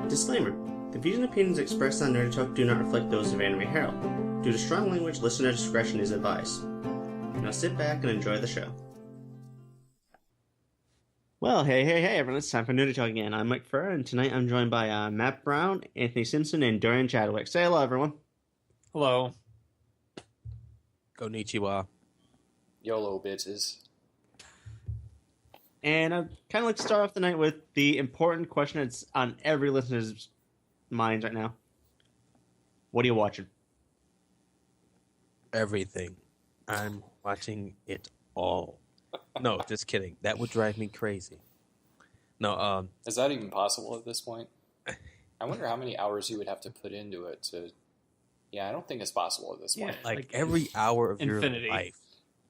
Disclaimer. The views and opinions expressed on Nerdy Talk do not reflect those of Anime Herald. Due to strong language, listener discretion is advised. Now sit back and enjoy the show. Well, hey everyone, it's time for Nerdy Talk again. I'm Mike Furr, and tonight I'm joined by Matt Brown, Anthony Simpson, and Dorian Chadwick. Say hello, everyone. Hello. Konnichiwa. YOLO, bitches. And I'd kind of like to start off the night with the important question that's on every listener's minds right now. What are you watching? Everything. I'm watching it all. No, just kidding. That would drive me crazy. No, Is that even possible at this point? I wonder how many hours you would have to put into it to... Yeah, I don't think it's possible at this point. like every hour of infinity. your life.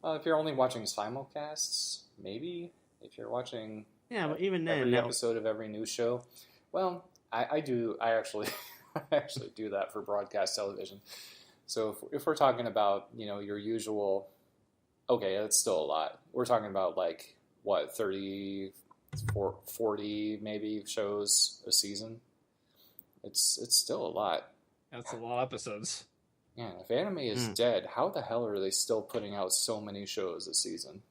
If you're only watching simulcasts, maybe. If you're watching But even then, every episode of every news show. Well, I actually do that for broadcast television. So if we're talking about, your usual... Okay, that's still a lot. We're talking about, 30, 40 maybe shows a season. It's still a lot. That's a lot of episodes. Yeah, if anime is dead, how the hell are they still putting out so many shows a season?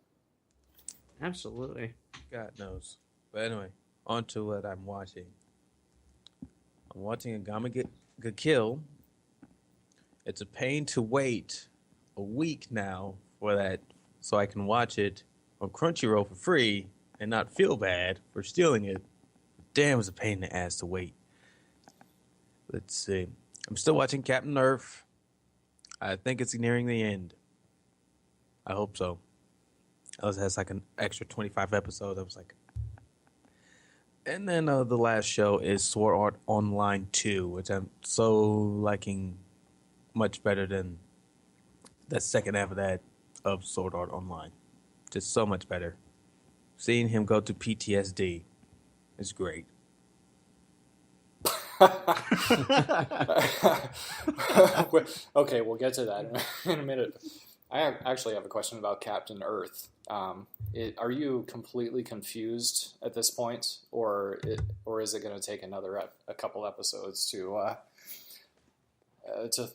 Absolutely. God knows. But anyway, on to what I'm watching. I'm watching Agami ga Kill. It's a pain to wait a week now for that, so I can watch it on Crunchyroll for free and not feel bad for stealing it. Damn, it's a pain in the ass to wait. Let's see. I'm still watching Captain Earth. I think it's nearing the end. I hope so. It has an extra 25 episodes. I was like... And then the last show is Sword Art Online 2, which I'm so liking much better than the second half of that of Sword Art Online. Just so much better. Seeing him go to PTSD is great. Okay, we'll get to that in a minute. I actually have a question about Captain Earth. Are you completely confused at this point, or is it going to take a couple episodes to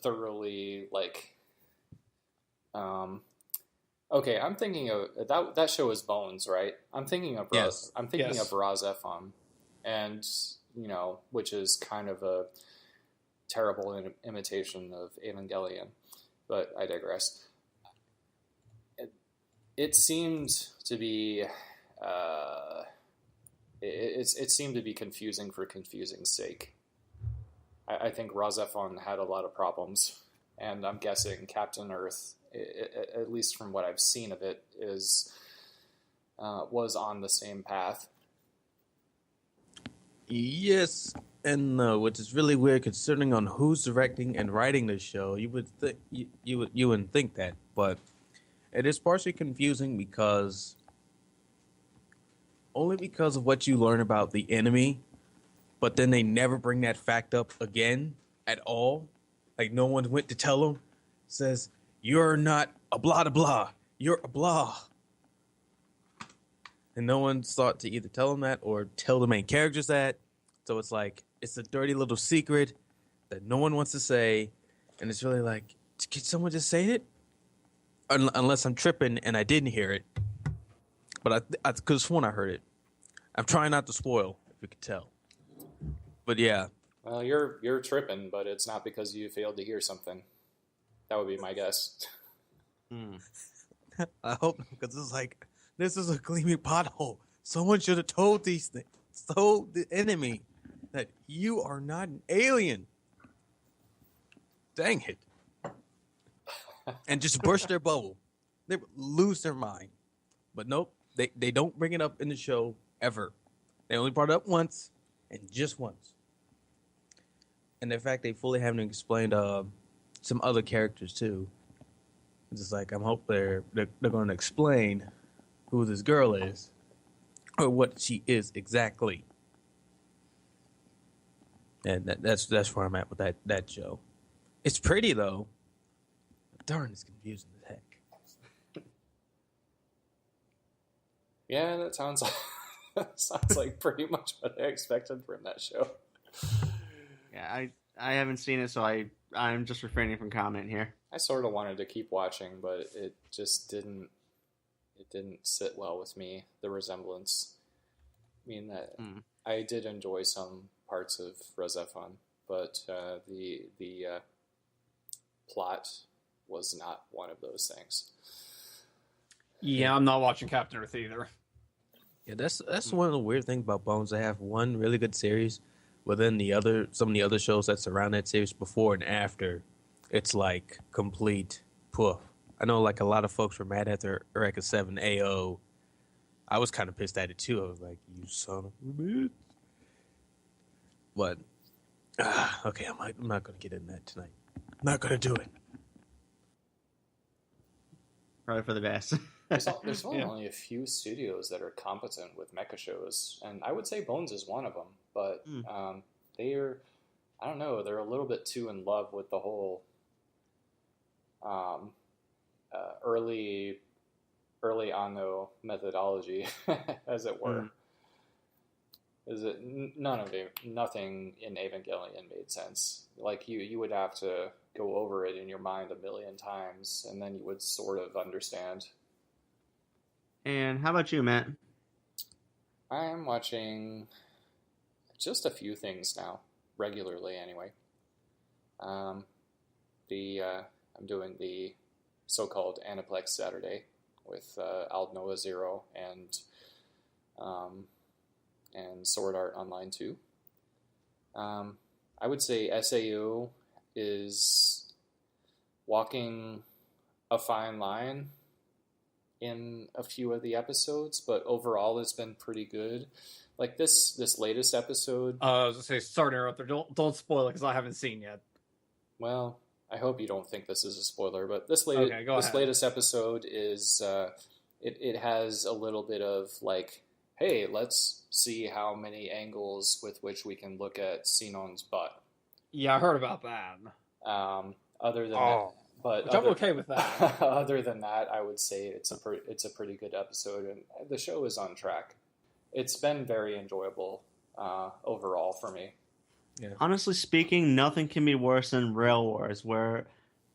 thoroughly Okay, I'm thinking of that show is Bones, right? I'm thinking of Yes. I'm thinking of Raz Ephraim, and which is kind of a terrible imitation of Evangelion, but I digress. It seemed to be it seemed to be confusing for confusing's sake. I think Raz Ephraim had a lot of problems, and I'm guessing Captain Earth, at least from what I've seen of it, was on the same path. Yes, and no, which is really weird considering on who's directing and writing the show. You would you wouldn't think that, but it is partially confusing because of what you learn about the enemy, but then they never bring that fact up again at all. Like no one went to tell them. Says you're not a blah blah, you're a blah. And no one thought to either tell them that or tell the main characters that. So it's like, it's a dirty little secret that no one wants to say. And it's really like, could someone just say it? Unless I'm tripping and I didn't hear it. But I could have sworn I heard it. I'm trying not to spoil, if you could tell. But yeah. Well, you're tripping, but it's not because you failed to hear something. That would be my guess. I hope not, because it's like, this is a gleaming pothole. Someone should have told the enemy that you are not an alien. Dang it. And just burst their bubble. They lose their mind. But nope, they don't bring it up in the show ever. They only brought it up once, and just once. And in fact, they fully haven't explained some other characters too. It's just like, I'm hope they're going to explain who this girl is, or what she is exactly. And that's where I'm at with that show. It's pretty though. Darn, it's confusing as heck. Yeah, that sounds like pretty much what I expected from that show. Yeah, I haven't seen it, so I'm just refraining from comment here. I sort of wanted to keep watching, but it just didn't. It didn't sit well with me. The resemblance. I mean, I did enjoy some parts of Rezefon, but the plot was not one of those things. Yeah, I'm not watching Captain Earth either. Yeah, that's one of the weird things about Bones. They have one really good series, but then some of the other shows that surround that series before and after, it's like complete poof. I know like a lot of folks were mad at their Eureka 7 AO. I was kind of pissed at it too. I was like, you son of a bitch. But okay, I'm not gonna get in that tonight. I'm not gonna do it. Probably for the best. There's only a few studios that are competent with mecha shows, and I would say Bones is one of them. But they're, I don't know, they're a little bit too in love with the whole early Anno methodology, as it were. Is it nothing in Evangelion made sense? Like you would have to go over it in your mind 1,000,000 times, and then you would sort of understand. And how about you, Matt? I'm watching just a few things now, regularly anyway. I'm doing the so-called Aniplex Saturday with Aldnoah Zero and Sword Art Online 2. I would say SAO is walking a fine line in a few of the episodes, but overall it's been pretty good. Like this latest episode. I was gonna say, sorry to interrupt there. Don't spoil it because I haven't seen yet. Well, I hope you don't think this is a spoiler, but this Okay, go ahead. latest episode is it has a little bit of like, hey, let's see how many angles with which we can look at Sinon's butt. Yeah, I heard about that. Other than that, but I'm okay with that. Other than that, I would say it's a pretty good episode, and the show is on track. It's been very enjoyable overall for me. Yeah. Honestly speaking, nothing can be worse than Rail Wars, where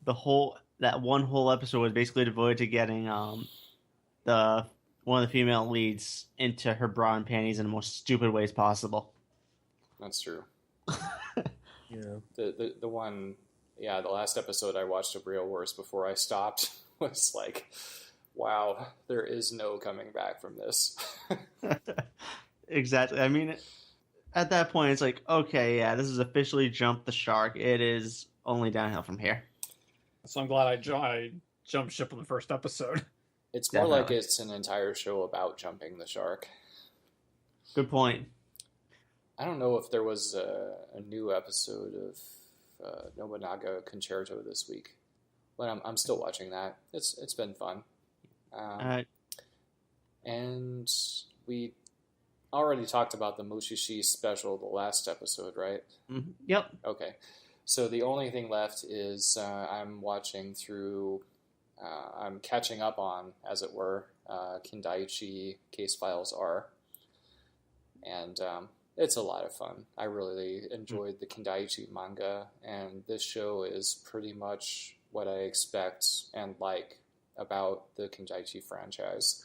that one whole episode was basically devoted to getting one of the female leads into her bra and panties in the most stupid ways possible. That's true. Yeah. The one, yeah, the last episode I watched of Real Wars before I stopped was like, wow, there is no coming back from this. Exactly. I mean, at that point, it's like, okay, yeah, this has officially jumped the shark. It is only downhill from here. So I'm glad I jumped ship on the first episode. It's more like it's an entire show about jumping the shark. Good point. I don't know if there was a new episode of Nobunaga Concerto this week, but I'm still watching that. It's been fun. And we already talked about the Mushishi special the last episode, right? Mm-hmm. Yep. Okay. So the only thing left is I'm watching through, I'm catching up on, as it were, Kindaichi Case Files R. And it's a lot of fun. I really enjoyed the Kindaichi manga, and this show is pretty much what I expect and like about the Kindaichi franchise.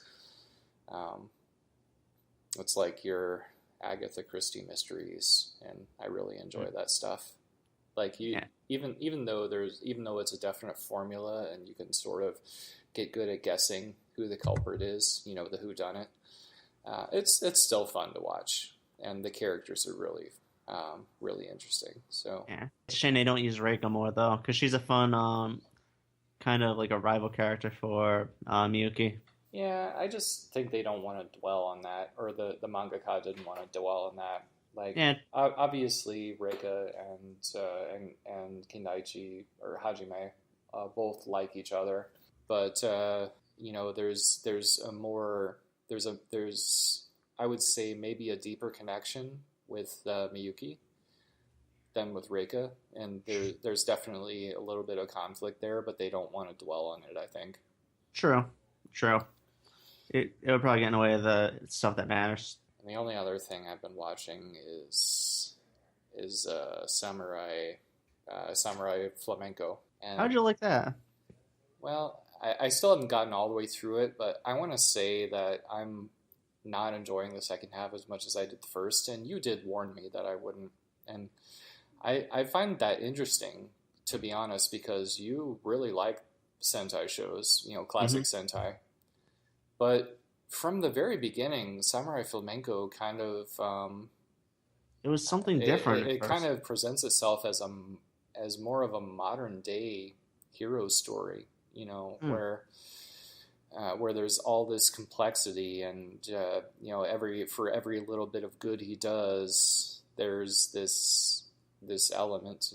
It's like your Agatha Christie mysteries, and I really enjoy that stuff. Like even though it's a definite formula, and you can sort of get good at guessing who the culprit is, you know, the whodunit. It's still fun to watch, and the characters are really really interesting. So yeah, it's a shame they don't use Reika more though, because she's a fun kind of like a rival character for Miyuki. yeah, I just think they don't want to dwell on that, or the mangaka didn't want to dwell on that. Like, obviously, Reika and Kindaichi or Hajime both like each other, but you know, there's I would say maybe a deeper connection with Miyuki than with Reika, and there's definitely a little bit of conflict there, but they don't want to dwell on it, I think. True. It would probably get in the way of the stuff that matters. And the only other thing I've been watching is is samurai flamenco. And How'd you like that? well, I still haven't gotten all the way through it, but I want to say that I'm not enjoying the second half as much as I did the first. And you did warn me that I wouldn't. And I find that interesting, to be honest, because you really like Sentai shows, classic Sentai. But from the very beginning, Samurai Flamenco kind of It was something different it at kind first. of presents itself as more of a modern day hero story, Mm. where there's all this complexity, and for every little bit of good he does, there's this element,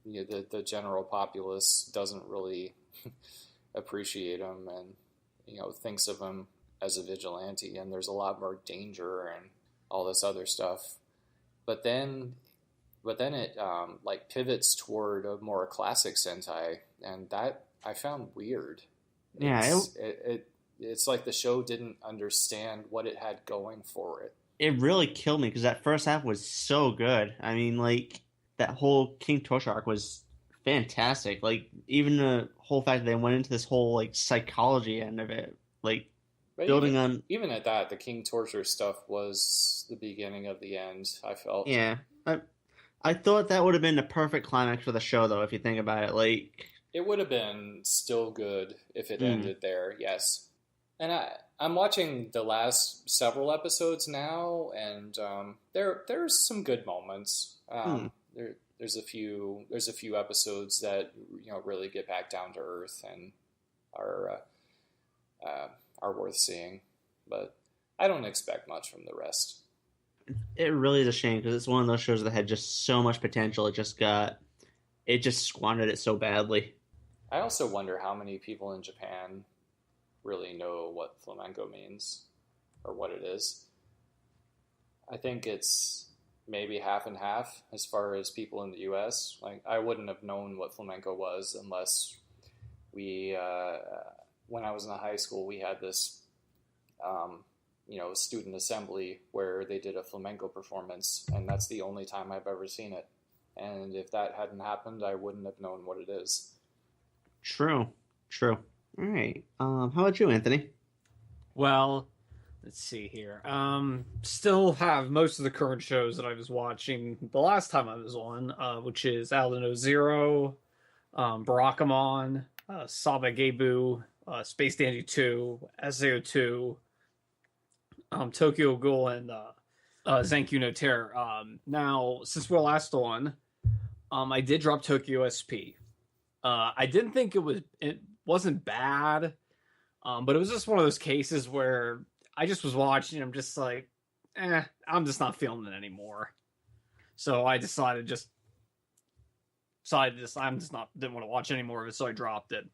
the general populace doesn't really appreciate him, and thinks of him as a vigilante, and there's a lot more danger and all this other stuff. But then it like pivots toward a more classic Sentai, and that I found weird. Yeah, It's like the show didn't understand what it had going for it. it really killed me because that first half was so good. I mean, like that whole King Torch arc was fantastic. Like even the whole fact that they went into this whole like psychology end of it, like But building on. even at that, the King Torture stuff was the beginning of the end, I felt. Yeah, I thought that would have been the perfect climax for the show, though. If you think about it, like, It would have been still good if it Mm. ended there, yes. And I'm watching the last several episodes now, and there's some good moments. There's a few episodes that really get back down to earth and are worth seeing, but I don't expect much from the rest. it really is a shame because it's one of those shows that had just so much potential. It just squandered it so badly. I also wonder how many people in Japan really know what flamenco means or what it is. I think it's maybe half and half as far as people in the U.S. Like, I wouldn't have known what flamenco was unless we, when I was in high school, we had this, student assembly where they did a flamenco performance, and that's the only time I've ever seen it. And if that hadn't happened, I wouldn't have known what it is. True, true. All right. How about you, Anthony? Well, let's see here. Still have most of the current shows that I was watching the last time I was on, which is Aldino Zero, Barakamon, Sabagebu, Space Dandy 2, SAO 2, Tokyo Ghoul, and Zankyu no Terror. Now, since we're last on, I did drop Tokyo SP. I didn't think it wasn't bad, but it was just one of those cases where I just was watching. I'm just like, I'm just not feeling it anymore. So I decided I'm just not didn't want to watch any more of it, so I dropped it.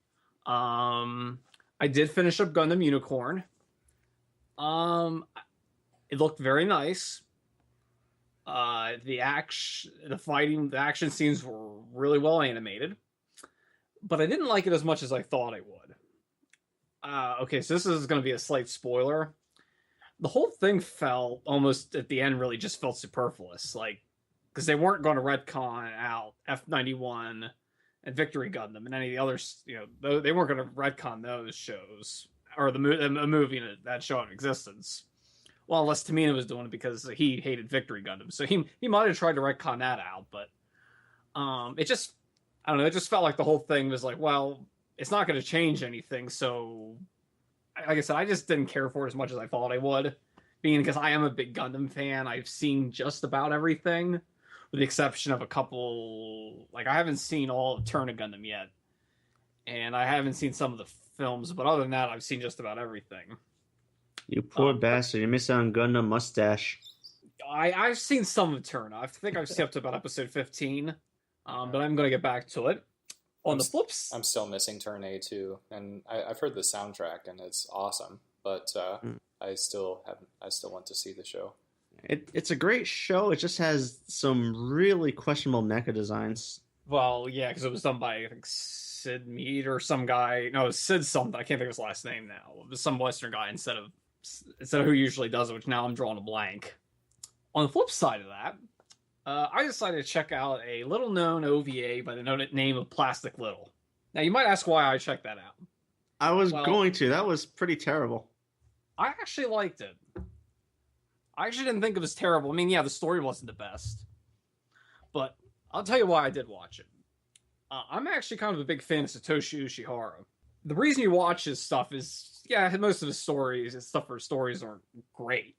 I did finish up Gundam Unicorn. It looked very nice. The action scenes were really well animated, but I didn't like it as much as I thought I would. Okay, so this is going to be a slight spoiler. The whole thing felt almost at the end really just felt superfluous, like because they weren't going to retcon out F91 and Victory Gundam and any of the others. They weren't going to retcon those shows or the movie that show in existence. Well, unless Tamina was doing it because he hated Victory Gundam, so he might have tried to retcon that out, but it just I don't know. It just felt like the whole thing was like, well, it's not going to change anything. So, like I said, I just didn't care for it as much as I thought I would, being because I am a big Gundam fan. I've seen just about everything, with the exception of a couple. Like I haven't seen all of Turn of Gundam yet, and I haven't seen some of the films. But other than that, I've seen just about everything. You poor bastard! You missed out on Gundam Mustache. I've seen some of Turn. I think I've skipped about episode 15. But I'm going to get back to it. On the flips, I'm still missing Turn A too, and I've heard the soundtrack and it's awesome, but I still want to see the show. It's a great show. It just has some really questionable mecha designs. well, yeah, because it was done by I think Sid Mead or some guy. No, it was Sid something. I can't think of his last name now. It was some Western guy instead of who usually does it. Which now I'm drawing a blank. On the flip side of that, I decided to check out a little-known OVA by the name of Plastic Little. Now, you might ask why I checked that out. I was Well, going to. That was pretty terrible. I actually liked it. I actually didn't think it was terrible. I mean, yeah, the story wasn't the best, but I'll tell you why I did watch it. I'm actually kind of a big fan of Satoshi Ushihara. The reason you watch his stuff is, yeah, most of his stories, his stuff for stories aren't great.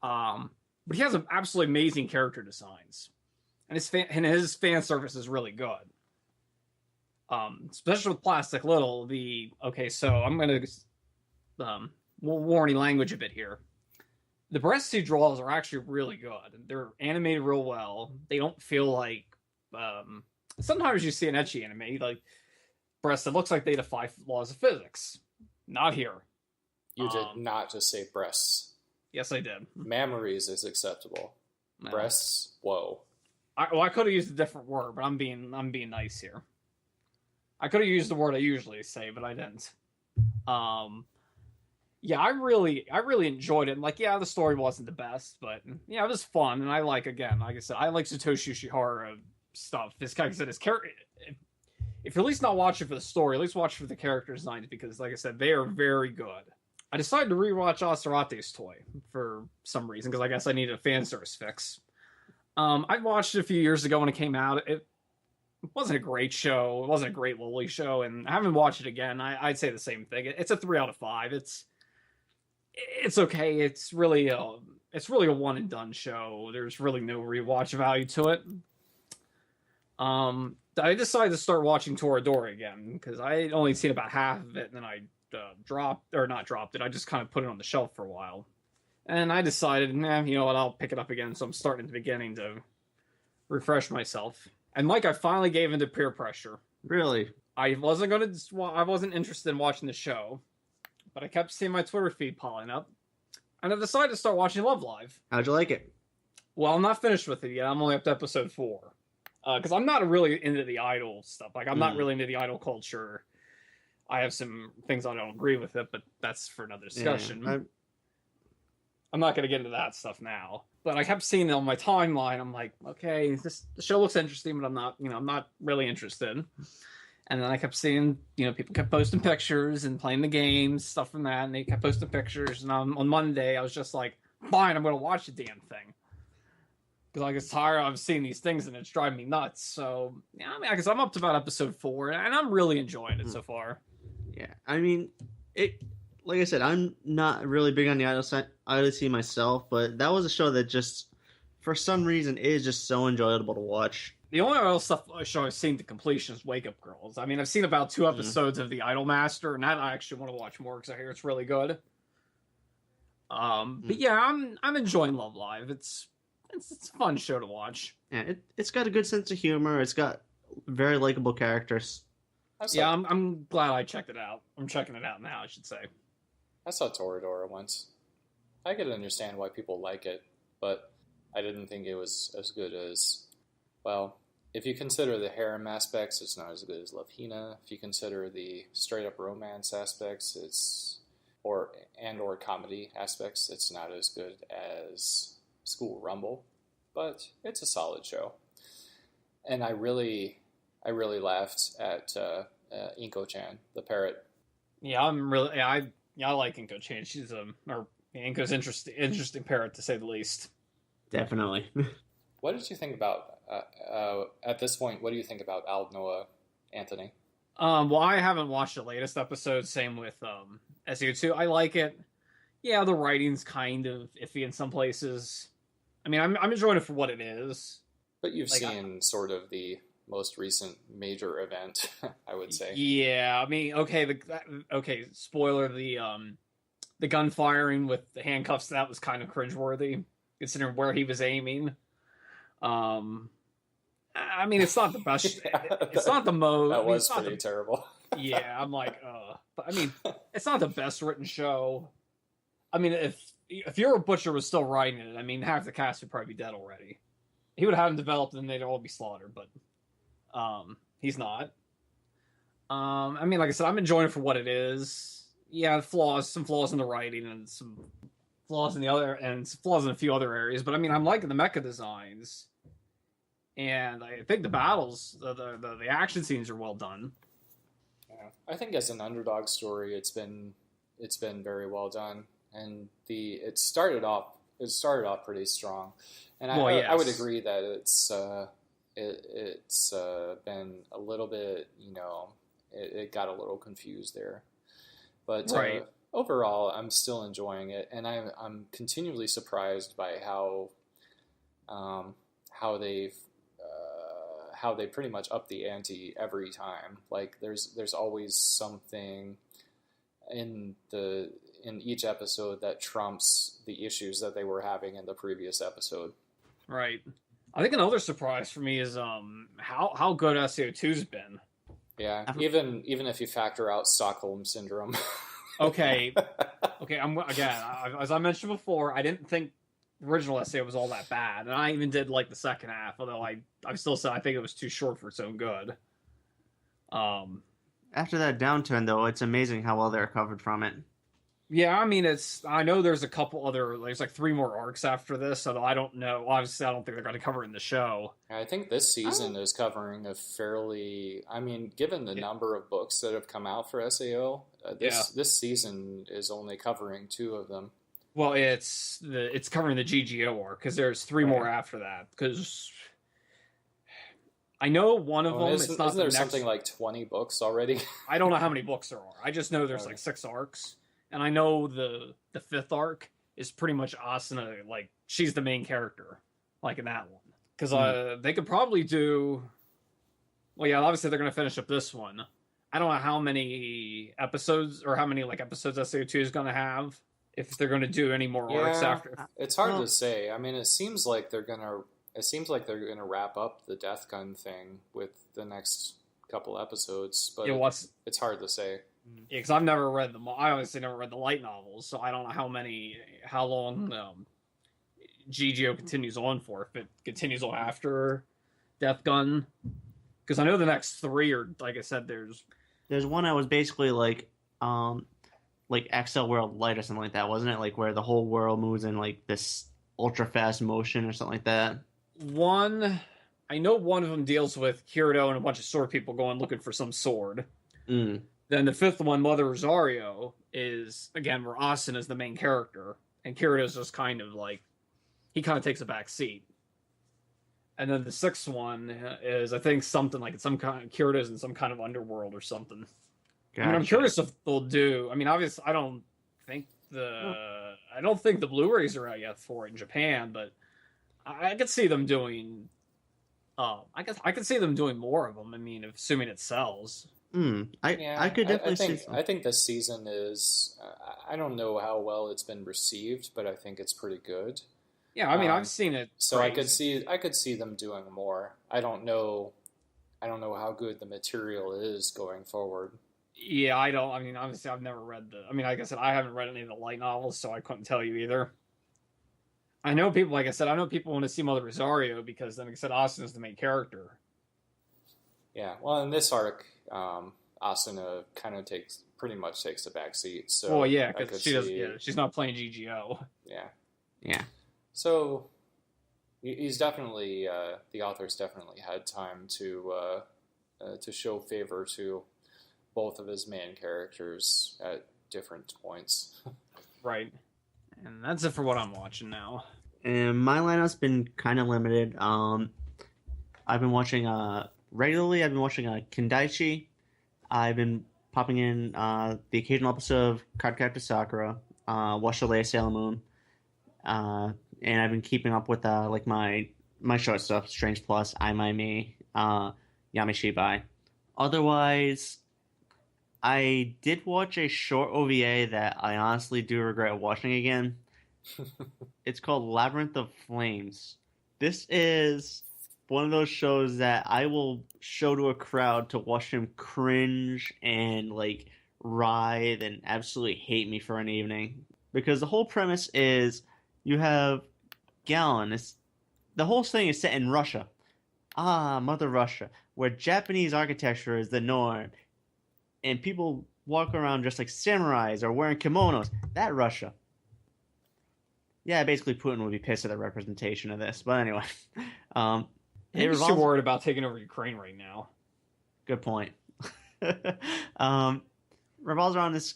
But he has absolutely amazing character designs, and his fan service is really good. Especially with Plastic Little. So I'm gonna warning language a bit here. The breasts he draws are actually really good. They're animated real well. They don't feel like sometimes you see an ecchi anime like breasts that looks like they defy laws of physics. Not here. You did not just say breasts. Yes, I did. Mammaries is acceptable. No. Breasts, whoa. I could have used a different word, but I'm being nice here. I could have used the word I usually say, but I didn't. Yeah, I really enjoyed it. And like, yeah, the story wasn't the best, but yeah, it was fun. And I like I said, I like Satoshi Ushihara stuff. Like I said, his character. If you're at least not watching for the story, at least watch for the character designs because, like I said, they are very good. I decided to rewatch Asarate's Toy for some reason because I guess I needed a fan service fix. I watched it a few years ago when it came out. It wasn't a great show. It wasn't a great lolly show, and I haven't watched it again. I'd say the same thing. It's a 3 out of 5. It's okay. It's really a one and done show. There's really no rewatch value to it. I decided to start watching Toradora again because I had only seen about half of it, and then I not dropped it. I just kind of put it on the shelf for a while, and I decided, you know what? I'll pick it up again. So I'm starting at the beginning to refresh myself. And Mike, I finally gave into peer pressure. Really? I wasn't interested in watching the show, but I kept seeing my Twitter feed piling up, and I decided to start watching Love Live. How'd you like it? Well, I'm not finished with it yet. I'm only up to episode 4. Because I'm not really into the idol stuff. Like, I'm not really into the idol culture. I have some things I don't agree with it, but that's for another discussion. Yeah, I'm not going to get into that stuff now. But I kept seeing it on my timeline. I'm like, okay, the show looks interesting, but I'm not really interested. And then I kept seeing, people kept posting pictures and playing the games, stuff from that, and they kept posting pictures. And on Monday, I was just like, fine, I'm going to watch the damn thing. Because I get tired of seeing these things and it's driving me nuts. So, yeah, I guess I'm up to about episode 4, and I'm really enjoying it so far. Yeah, I mean, like I said, I'm not really big on the idol scene myself, but that was a show that just, for some reason, is just so enjoyable to watch. The only other show I've seen to completion is Wake Up Girls. I mean, I've seen about 2 episodes of The Idol Master, and that I actually want to watch more because I hear it's really good. But yeah, I'm enjoying Love Live. It's a fun show to watch. Yeah, it's got a good sense of humor. It's got very likable characters. I'm glad I checked it out. I'm checking it out now, I should say. I saw Toradora once. I could understand why people like it, but I didn't think it was as good as, well, if you consider the harem aspects, it's not as good as Love Hina. If you consider the straight-up romance aspects, or comedy aspects, it's not as good as School Rumble, but it's a solid show. And I really laughed at Inko-chan, the parrot. Yeah, I like Inko-chan. She's Inko's interesting parrot to say the least. Definitely. What did you think about at this point? What do you think about Al Noah, Anthony? Well, I haven't watched the latest episode. Same with SEO2. I like it. Yeah, the writing's kind of iffy in some places. I mean, I'm enjoying it for what it is. But you've seen sort of the most recent major event, I would say. Yeah, I mean, okay, spoiler, the gun firing with the handcuffs, that was kind of cringeworthy, considering where he was aiming. I mean, it's not the best. It's not the most. That was pretty terrible. Yeah, I'm like, but I mean, it's not the best written show. I mean, if your Butcher was still writing it, I mean, half the cast would probably be dead already. He would have them developed and they'd all be slaughtered, but he's not. I mean, like I said, I'm enjoying it for what it is. Yeah, some flaws in the writing and some flaws in a few other areas, but I mean, I'm liking the mecha designs. and I think the battles, the action scenes are well done. Yeah. I think as an underdog story, it's been very well done, and it started off pretty strong, and Well, I would yes, agree that it's been a little bit, it got a little confused there, but right, overall, I'm still enjoying it, and I'm continually surprised by um, how they've how they pretty much up the ante every time. Like there's always something in the in each episode that trumps the issues that they were having in the previous episode. right. I think another surprise for me is how good SAO2's been. Yeah, even if you factor out Stockholm syndrome. Okay, okay. I'm again, as I mentioned before, I didn't think the original essay was all that bad, and I even did like the second half. Although I still said I think it was too short for its own good. Um, After that downturn, though, it's amazing how well they recovered from it. yeah, I mean, I know there's a couple other, there's like three more arcs after this, although I don't know. Obviously, I don't think they're going to cover it in the show. I think this Oh, season is covering a fairly. I mean, given the Yeah, number of books that have come out for SAO, yeah. this season is only covering two of them. Well, it's covering the GGO arc because there's three more Right. after that. Because I know one of Oh, and them. It's not isn't the there something next. like 20 books already? I don't know how many books there are. I just know there's Okay. like six arcs, and I know the fifth arc is pretty much Asuna. Like she's the main character, like in that one. Because hmm. they could probably do. Well, yeah, obviously they're gonna finish up this one. I don't know how many episodes or how many like episodes SAO2 is gonna have. If they're gonna do any more arcs Yeah, after. it's hard to Well, say. I mean, it seems like they're gonna wrap up the Death Gun thing with the next couple episodes, but Yeah, what's it's hard to say. yeah, because I've never read them. I obviously never read the light novels, so I don't know how long GGO continues on for. If it continues on after Death Gun, because I know the next three are like I said. there's one that was basically like XL World Light or something like that, wasn't it? Like where the whole world moves in like this ultra fast motion or something like that. One. I know one of them deals with Kirito and a bunch of sword people going looking for some sword. Mm. Then the fifth one, Mother Rosario, is again where Austin is the main character, and Kirito's just kind of like he kind of takes a back seat. And then the sixth one is I think something like some kind of Kirito's in some kind of underworld or something. I mean, I'm Gotcha. curious if they'll do. I mean, obviously, think Well, I don't think the Blu-rays are out yet for it in Japan, but I could see them doing. I guess I could see them doing more of them. I mean, assuming it sells. I Yeah, could I definitely see think some. I think this season is. I don't know how well it's been received, but I think it's pretty good. Yeah, I mean, I've Um, seen it so praised. I could see them doing more. I don't know how good the material is going forward. Yeah, I don't. I mean, obviously, I've never read the. I mean, like I said, I haven't read any of the light novels, so I couldn't tell you either. I know people, like I said, I know people want to see Mother Rosario because, then, like I said, Austin is the main character. Yeah, well, in this arc, Asuna kind of pretty much takes the back seat. Well, So yeah, I because could she does. see, Yeah, she's not playing GGO. yeah. Yeah. So he's definitely the author's definitely had time to show favor to both of his main characters at different points. Right. And that's it for what I'm watching now. And my lineup's been kind of limited. I've been watching regularly. I've been watching Kendaichi. I've been popping in the occasional episode of Cardcaptor Sakura. Watched the latest Sailor Moon. And I've been keeping up with like my short stuff: Strange Plus, I My Me, Yamishibai. Otherwise, I did watch a short OVA that I honestly do regret watching again. It's called Labyrinth of Flames. This is one of those shows that I will show to a crowd to watch them cringe and like writhe and absolutely hate me for an evening. Because the whole premise is you have Gallon. The whole thing is set in Russia. Ah, Mother Russia, where Japanese architecture is the norm, and people walk around just like samurais or wearing kimonos. That Russia. Yeah, basically Putin would be pissed at the representation of this. But anyway, um, I It think he's too revolves. worried about taking over Ukraine right now. Good point. um, revolves around this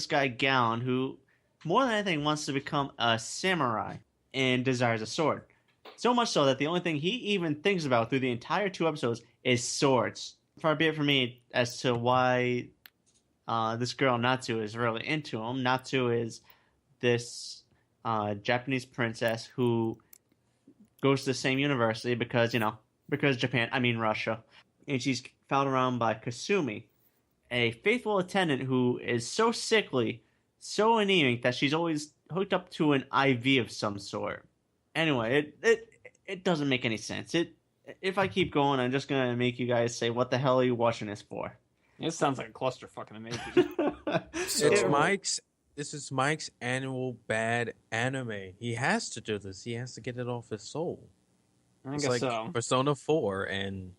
guy Gown, who more than anything wants to become a samurai and desires a sword. So much so that the only thing he even thinks about through the entire 2 episodes is swords. Far be it from me as to why this girl Natsu is really into him. Natsu is this Japanese princess who goes to the same university because Japan, I mean Russia, and she's found around by Kasumi, a faithful attendant who is so sickly, so anemic that she's always hooked up to an IV of some sort. Anyway, it doesn't make any sense. If I keep going, I'm just gonna make you guys say, "What the hell are you watching this for?" It sounds like a cluster fucking amazing. So- It's Mike's. This is Mike's annual bad anime. He has to do this. He has to get it off his soul. I It's guess like so. Persona 4 and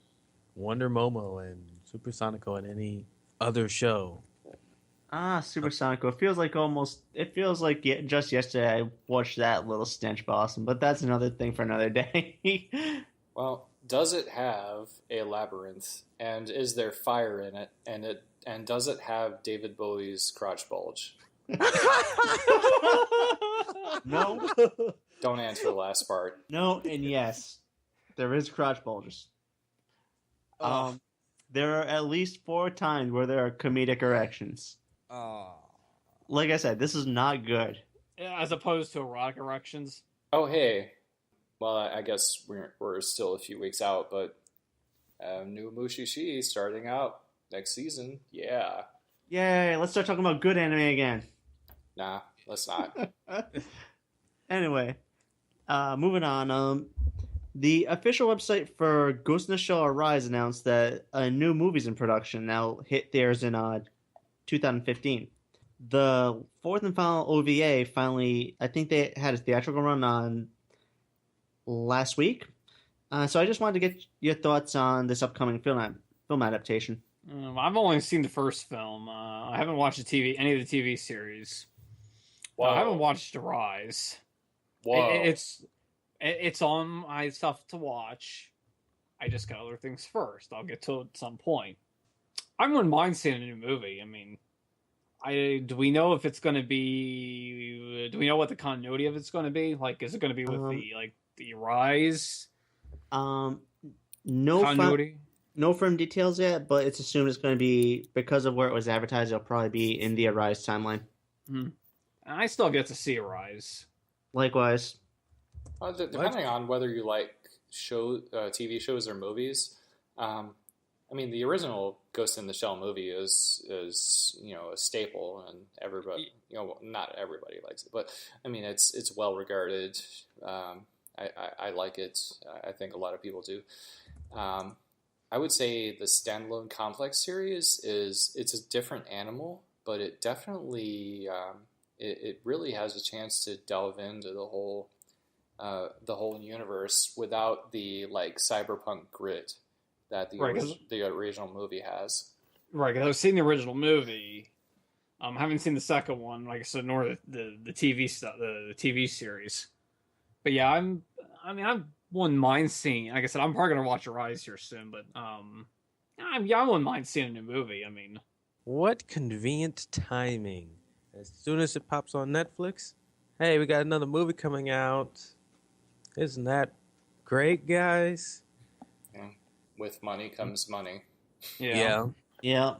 Wonder Momo and Super Sonico and any other show. Super Sonico. It feels like just yesterday I watched that little stench blossom, but that's another thing for another day. Well, does it have a labyrinth? And is there fire in it? And does it have David Bowie's crotch bulge? No, Don't answer the last part. no, and yes, there is crotch bulges. There are at least 4 times where there are comedic erections. Like I said, this is not good. As opposed to erotic erections. Oh, hey. Well, I guess we're still a few weeks out, but new Mushishi starting out next season. Yeah. Yay! Let's start talking about good anime again. Nah, let's not. Anyway, moving on. The official website for Ghost in the Shell Arise announced that a new movie's in production. Now hit theirs in 2015. The fourth and final OVA finally, I think they had a theatrical run on last week. So I just wanted to get your thoughts on this upcoming film adaptation. I've only seen the first film. I haven't watched any of the TV series. Wow. I haven't watched Rise. Whoa. It's on my stuff to watch. I just got other things first. I'll get to it at some point. I wouldn't mind seeing a new movie. I mean, do we know if it's going to be? Do we know what the continuity of it's going to be? Like, is it going to be with the Rise No continuity? no firm details yet, but it's assumed it's going to be because of where it was advertised. It'll probably be in the Arise timeline. I still get to see Rise. Likewise. Depending on whether you like TV shows or movies, I mean, the original Ghost in the Shell movie is a staple, and everybody, not everybody likes it, but I mean, it's well regarded. I like it. I think a lot of people do. I would say the standalone Complex series it's a different animal, but it definitely it really has a chance to delve into the whole universe without the cyberpunk grit that the original movie has. Right, because I've seen the original movie. I haven't seen the second one, like I said, nor the TV stuff, the TV series. But yeah, I wouldn't mind seeing. Like I said, I'm probably gonna watch Rise here soon. But I wouldn't mind seeing a new movie. I mean, what convenient timing! As soon as it pops on Netflix, hey, we got another movie coming out. Isn't that great, guys? Yeah. With money comes money. yeah. Yeah.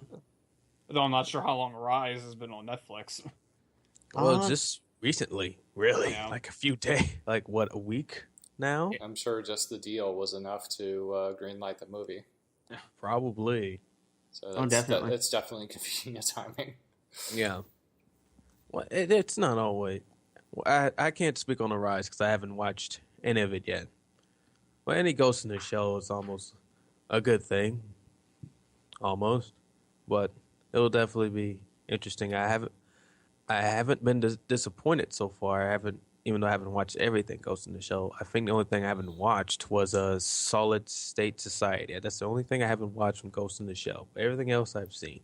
Though I'm not sure how long Rise has been on Netflix. Well, just recently, really, Yeah. like a few days, like what, a week now? I'm sure just the deal was enough to greenlight the movie. Probably. So definitely. It's definitely convenient timing. Yeah. Well, it's not always. I can't speak on the Rise because I haven't watched any of it yet. Well, any Ghost in the Shell is almost a good thing. Almost. But it'll definitely be interesting. I haven't been disappointed so far. Even though I haven't watched everything Ghost in the Shell. I think the only thing I haven't watched was a Solid State Society. That's the only thing I haven't watched from Ghost in the Shell. Everything else I've seen.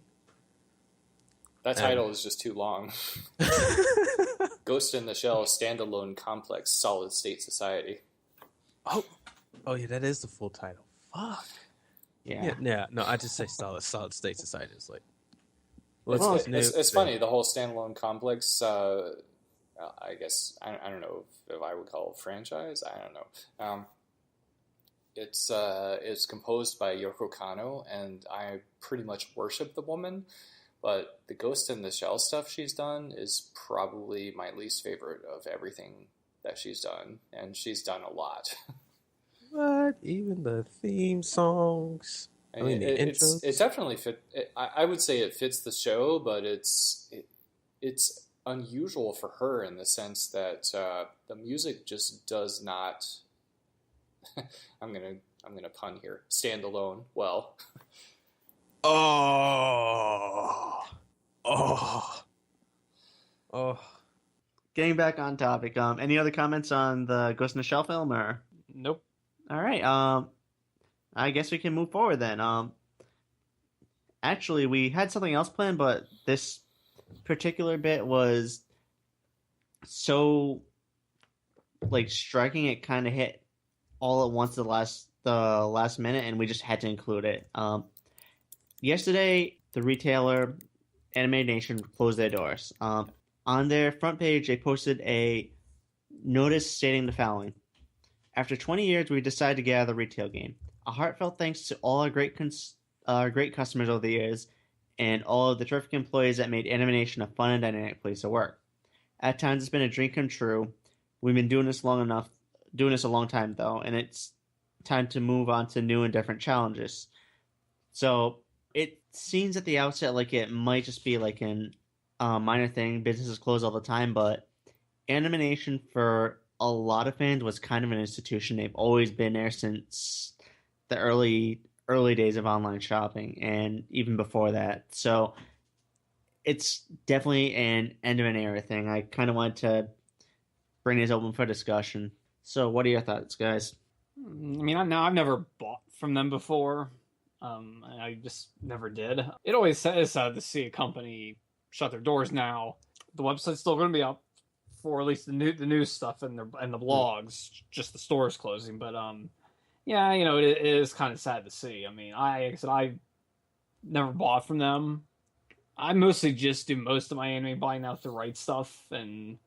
That title is just too long. Ghost in the Shell standalone complex solid state society. Oh, Oh yeah, that is the full title. Fuck. Yeah. Yeah. No, I just say solid state society. It's like, It's what's Well, this new it's thing? funny, the whole standalone complex. I guess I don't know if I would call it franchise. I don't know. It's composed by Yoko Kanno, and I pretty much worship the woman. But the Ghost in the Shell stuff she's done is probably my least favorite of everything that she's done, and she's done a lot. What? Even the theme songs. I I mean, mean the it intros. definitely fit. I would say it fits the show, but it's unusual for her in the sense that the music just does not. I'm gonna pun here. Stand alone. Well, Oh. Oh. Oh. getting back on topic. Any other comments on the Ghost in the Shell film, or Nope. all right? I guess we can move forward then. Actually, we had something else planned, but this particular bit was so like striking. It kind of hit all at once the last minute, and we just had to include it. Yesterday, the retailer AnimeNation closed their doors. On their front page, they posted a notice stating the following: After 20 years, we decided to get out of the retail game. A heartfelt thanks to all our great customers over the years, and all of the terrific employees that made AnimeNation a fun and dynamic place to work. At times, it's been a dream come true. We've been doing this doing this a long time though, and it's time to move on to new and different challenges. So it seems at the outset like it might just be like an minor thing. Businesses close all the time, but AnimeNation for a lot of fans was kind of an institution. They've always been there since the early days of online shopping, and even before that. So it's definitely an end of an era thing. I kind of wanted to bring this open for discussion. So, what are your thoughts, guys? I mean, I've never bought from them before. I just never did. It always is sad to see a company shut their doors now. The website's still going to be up for at least the news stuff and the blogs. Just the stores closing, but yeah, it is kind of sad to see. I mean, like I said, I never bought from them. I mostly just do most of my anime buying now through Right Stuff, and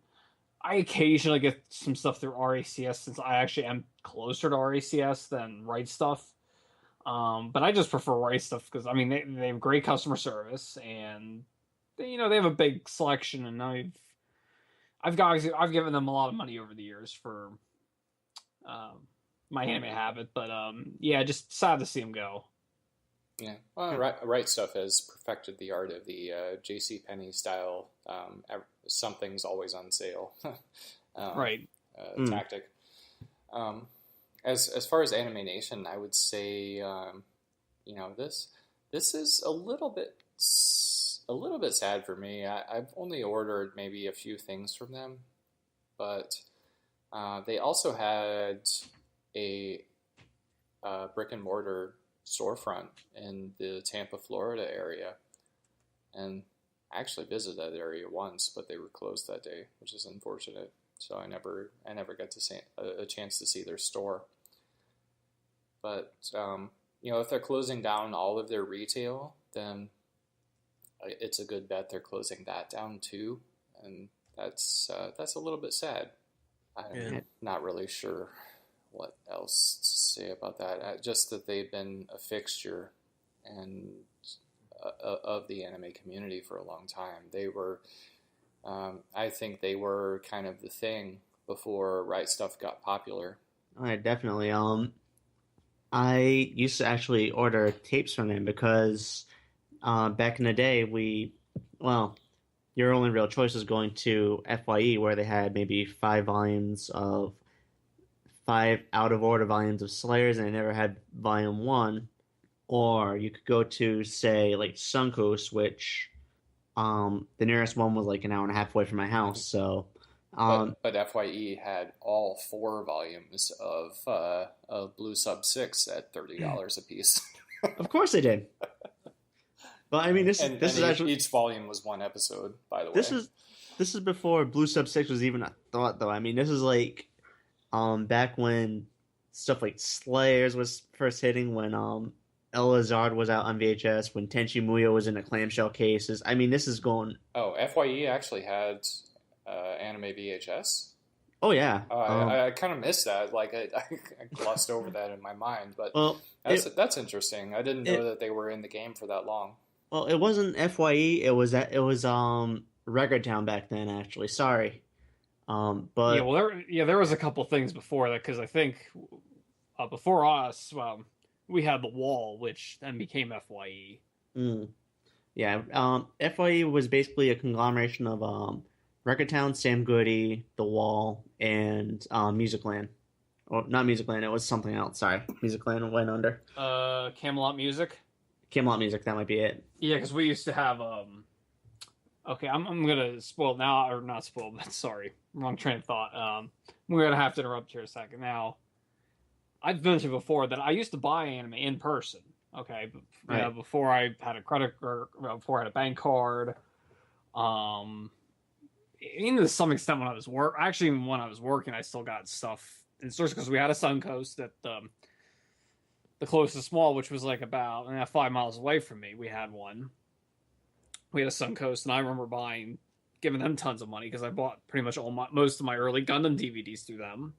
I occasionally get some stuff through RACS since I actually am closer to RACS than Right Stuff. But I just prefer Right Stuff because I mean they have great customer service, and they have a big selection, and I've given them a lot of money over the years for my anime habit, but yeah, just sad to see them go. yeah. Well, right Stuff has perfected the art of the J.C. Penney style. Something's always on sale. Right. Tactic. As far as AnimeNation, I would say, this is a little bit sad for me. I've only ordered maybe a few things from them, but they also had a brick and mortar storefront in the Tampa, Florida area, and I actually visited that area once, but they were closed that day, which is unfortunate. So I never got to see a chance to see their store. But if they're closing down all of their retail, then it's a good bet they're closing that down too, and that's a little bit sad. I'm not really sure what else to say about that. Just that they've been a fixture and of the anime community for a long time. They were, I think, they were kind of the thing before Right Stuff got popular. All right, definitely. I used to actually order tapes from them because back in the day, your only real choice was going to FYE, where they had maybe 5 out of order volumes of Slayers, and they never had volume 1. Or you could go to, say, like Suncoast, which the nearest one was like an hour and a half away from my house. So, but FYE had all 4 volumes of Blue Sub 6 at $30 a piece. of course they did. But I mean, this is actually each volume was 1 episode. By the way, this is before Blue Sub 6 was even a thought, though. I mean, this is like back when stuff like Slayers was first hitting when Elazard was out on VHS, when Tenchi Muyo was in a clamshell cases. I mean, this is going. Oh, FYE actually had anime VHS. Oh yeah. I kind of missed that. Like I glossed over that in my mind, but Well, that's interesting. I didn't know that they were in the game for that long. well, it wasn't FYE. It was Record Town back then. Actually, sorry. Yeah, But well, there was a couple things before that because I think before us, we had the Wall, which then became FYE. mm, yeah, FYE was basically a conglomeration of Record Town, Sam Goody, The Wall, and Musicland. Or not Musicland. It was something else. Sorry, Musicland went under. Camelot Music. Camelot Music. That might be it. Yeah, because we used to have Okay, I'm gonna spoil now, or not spoil, but sorry, wrong train of thought. We're gonna have to interrupt here a second. Now, I've mentioned before that I used to buy anime in person. Okay, Right. before I had a credit or before I had a bank card. Um, Even to some extent when I was actually even when I was working, I still got stuff in stores because we had a Suncoast at the closest mall, which was like about 5 miles away from me. We had one. We had a Suncoast, and I remember giving them tons of money because I bought pretty much most of my early Gundam DVDs through them.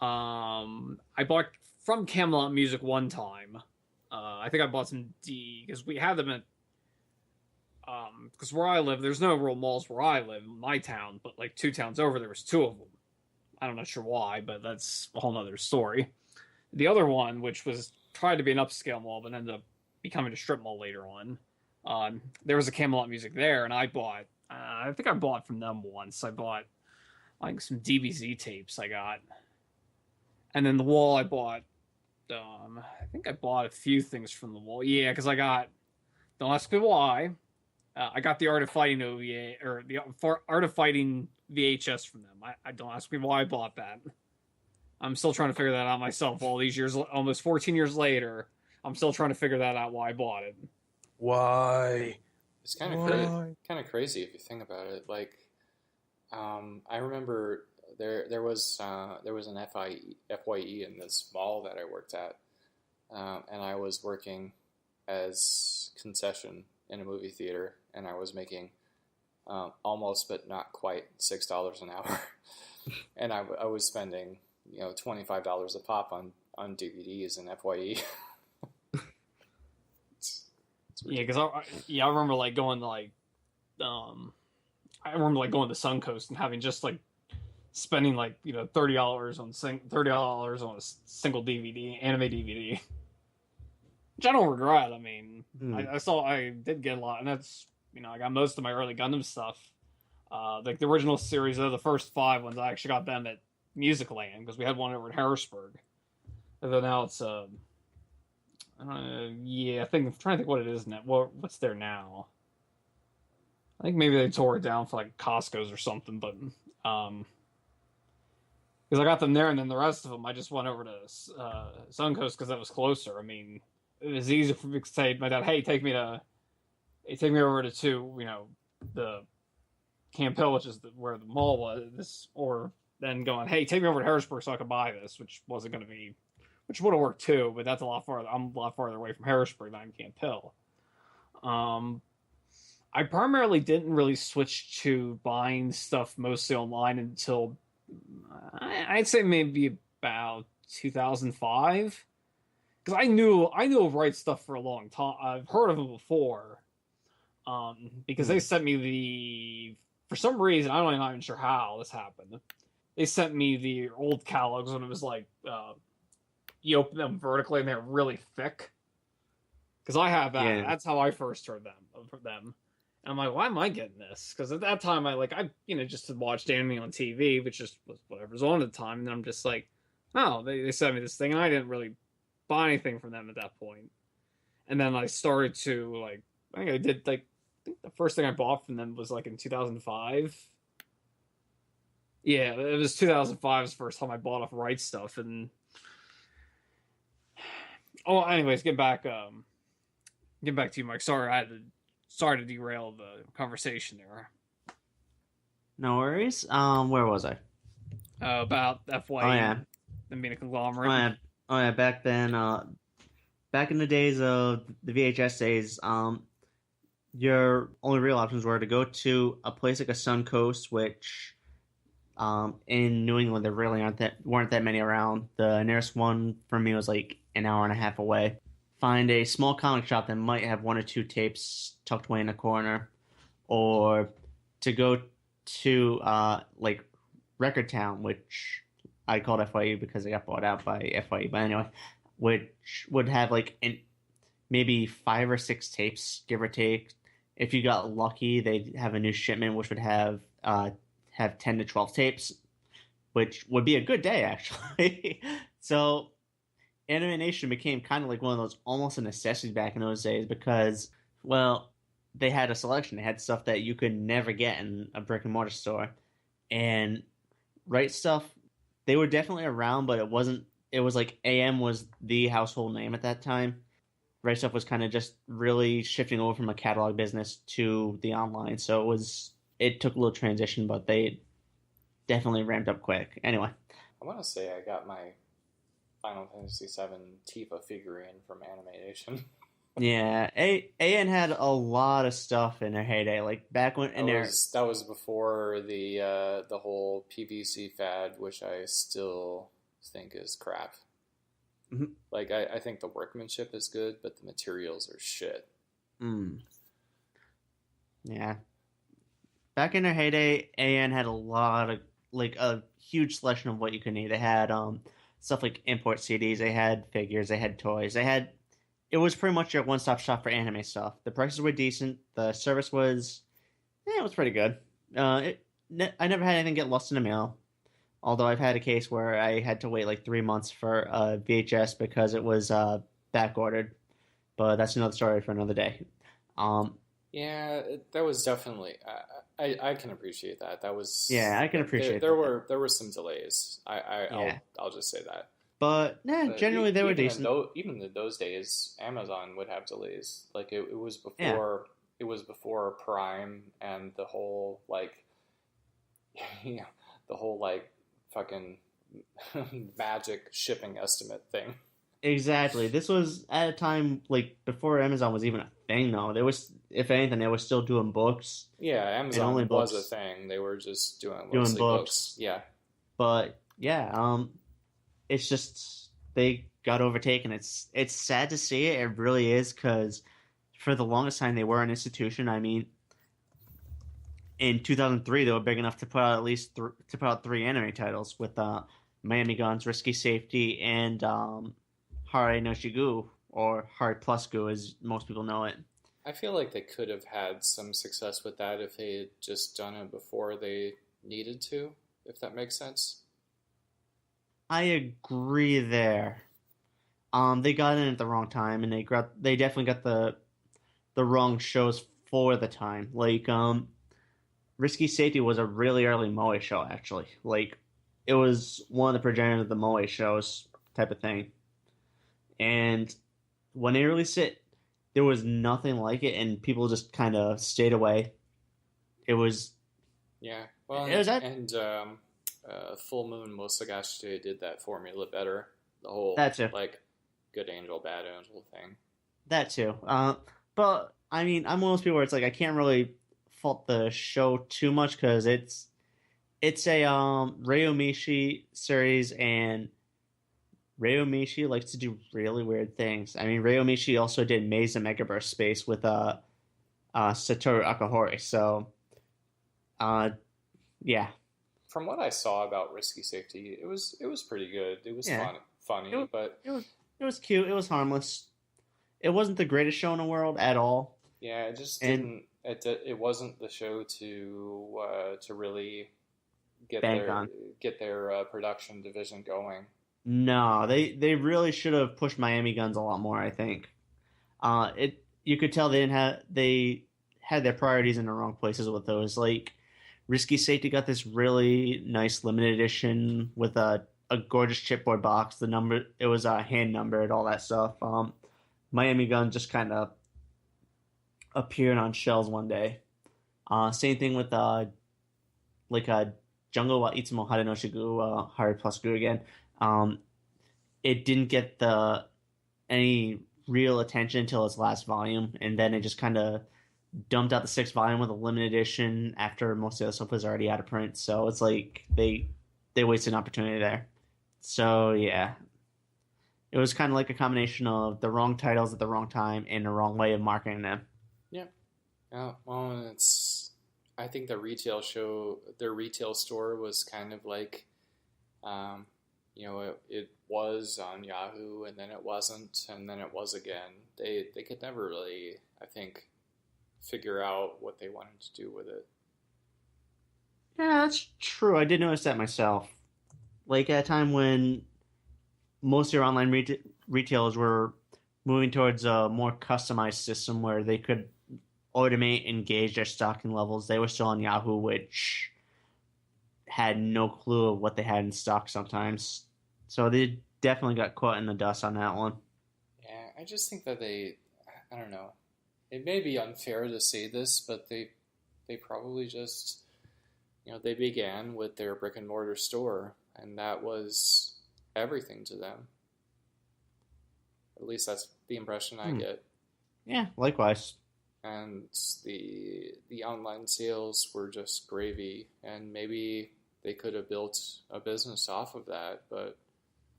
I bought from Camelot Music one time. I think I bought some because we had them at because where I live, there's no real malls where I live in my town, but like 2 towns over, there was 2 of them. I'm not sure why, but that's a whole nother story. The other one, which was tried to be an upscale mall, but ended up becoming a strip mall later on. There was a Camelot Music there, and I bought. I think I bought from them once. I bought like some DBZ tapes I got, and then the Wall I bought. I think I bought a few things from the Wall. Yeah, because I got. Don't ask me why. I got the Art of Fighting OVA or the Art of Fighting VHS from them. I don't ask me why I bought that. I'm still trying to figure that out myself. All these years, almost 14 years later, I'm still trying to figure that out why I bought it. Why? It's kind of crazy if you think about it. Like, I remember there was an FYE in this mall that I worked at, and I was working as concession in a movie theater, and I was making almost but not quite $6 an hour, and I was spending $25 a pop on DVDs and FYE. Yeah, because I remember like going to like I remember like going to Suncoast and having just like spending like $30 on a single DVD anime DVD, which I don't regret. I mean, I did get a lot, and that's I got most of my early Gundam stuff. Like the original series, the first 5 ones, I actually got them at Musicland because we had one over in Harrisburg. Although now it's yeah, I'm trying to think what it is now. What's there now? I think maybe they tore it down for like Costco's or something, but because I got them there, and then the rest of them I just went over to Suncoast because that was closer. I mean, it was easy for me to say to my dad, "Hey, take me over to the Camp Hill, which is where the mall was," or then going, "Hey, take me over to Harrisburg so I could buy this," which wasn't going to be. Which would have worked too, but that's a lot farther. I'm a lot farther away from Harrisburg than I'm Camp Hill. I primarily didn't really switch to buying stuff mostly online until I'd say maybe about 2005, because I knew of Right Stuff for a long time. I've heard of them before, because they sent me for some reason I'm not even sure how this happened. They sent me the old catalogs when it was like. You open them vertically and they're really thick. Because I have that. Yeah. That's how I first heard them. And I'm like, why am I getting this? Because at that time, I just watched anime on TV, which just was whatever's on at the time. And then I'm just like, oh, they sent me this thing. And I didn't really buy anything from them at that point. And then I started to, I think I did, I think the first thing I bought from them was, in 2005. Yeah, it was 2005 was the first time I bought off Right Stuff. And anyways, get back to you, Mike. Sorry to derail the conversation there. No worries. Where was I? About FYE. Oh yeah. than being a Oh conglomerate. yeah, oh yeah. Back then, back in the days of the VHS days, your only real options were to go to a place like a Suncoast, which in New England there really weren't that many around. The nearest one for me was like an hour and a half away. Find a small comic shop that might have one or two tapes tucked away in a corner, or to go to like Record Town, which I called FYE because it got bought out by FYE. But anyway, which would have like maybe 5 or 6 tapes, give or take. If you got lucky, they'd have a new shipment which would have 10 to 12 tapes, which would be a good day actually. So AnimeNation became kind of like one of those almost a necessity back in those days because, well, they had a selection. They had stuff that you could never get in a brick and mortar store, and Right Stuff, they were definitely around, but it wasn't. It was like AM was the household name at that time. Right Stuff was kind of just really shifting over from a catalog business to the online, so it took a little transition, but they definitely ramped up quick. Anyway, I want to say I got my Final Fantasy VII Tifa figurine from AnimeNation. yeah, AN had a lot of stuff in their heyday, like back when in their That was before the whole PVC fad, which I still think is crap. Mhm. Like I think the workmanship is good, but the materials are shit. mm, yeah. Back in their heyday, AN had a lot of like a huge selection of what you could need. They had stuff like import CDs, they had figures, they had toys, they had it was pretty much your one stop shop for anime stuff. The prices were decent, the service was it was pretty good. I never had anything get lost in the mail. Although I've had a case where I had to wait like 3 months for a VHS because it was back ordered, but that's another story for another day. Um, Yeah, that was definitely. I can appreciate that. That yeah, was I can there. appreciate There that. were there were some delays. Yeah, I'll just say that. but yeah, But generally they were decent. even in those days, Amazon would have delays. Like Yeah, it was before Prime and the whole like you know, the whole like fucking magic shipping estimate thing. exactly. This was at a time like before Amazon was even a thing. Though there was, if anything, they were still doing books Yeah, and only Amazon was a books, thing. They were just doing doing mostly books. books. Yeah. But yeah, it's just they got overtaken. It's sad to see it. It really is because for the longest time they were an institution. I mean, in 2003 they were big enough to put out at least to put out 3 anime titles with Miami Gun's Risky Safety and Hare no Shigu or Hare Plus Gu as most people know it. I feel like they could have had some success with that if they had just done it before they needed to, if that makes sense. I agree there. They got in at the wrong time and they definitely got the wrong shows for the time. Like Risky Safety was a really early Moe show, actually. Like, it was one of the progenitors of the Moe shows type of thing. And when they released it, there was nothing like it, and people just kind of stayed away. It was, Yeah. Well, it was that Full Moon Mosagashite did that formula better. The whole that too, like good angel, bad angel thing. that too. But I mean, I'm one of those people where it's like I can't really fault the show too much because it's a Ryomishi series, and Ryomishi likes to do really weird things. I mean, Ryomishi also did Maze and Megaverse Space with Satoru Akahori. So, uh, yeah, From what I saw about Risky Safety, it was pretty good. It was yeah, it funny, was but it was cute. It was harmless. It wasn't the greatest show in the world at all, yeah, it just and didn't. It wasn't the show to really get bank on. their production division going. No, they really should have pushed Miami Guns a lot more. I think. It you could tell they had their priorities in the wrong places with those. Like Risky Safety got this really nice limited edition with a gorgeous chipboard box. The number it was hand numbered, all that stuff. Miami Gun just kind of appeared on shelves one day. Same thing with like Jungle wa Itsumo Hare no Shigu, Hare Plus Gu again. Um, it didn't get the any real attention until its last volume, and then it just kind of dumped out the sixth volume with a limited edition after most of the stuff was already out of print. So it's like they wasted an opportunity there. So yeah, it was kind of like a combination of the wrong titles at the wrong time and the wrong way of marketing them. Yeah. Well, it's. I think their retail store was kind of like, it was on Yahoo, and then it wasn't, and then it was again. They could never really, I think, figure out what they wanted to do with it. Yeah, that's true. I did notice that myself. Like at a time when most of your online retailers were moving towards a more customized system where they could automate and gauge their stocking levels, they were still on Yahoo, which had no clue of what they had in stock sometimes. So they definitely got caught in the dust on that one. Yeah, I just think that I don't know. It may be unfair to say this, but they probably just, they began with their brick and mortar store, and that was everything to them. At least that's the impression I get. Yeah, likewise. And the online sales were just gravy, and maybe they could have built a business off of that, but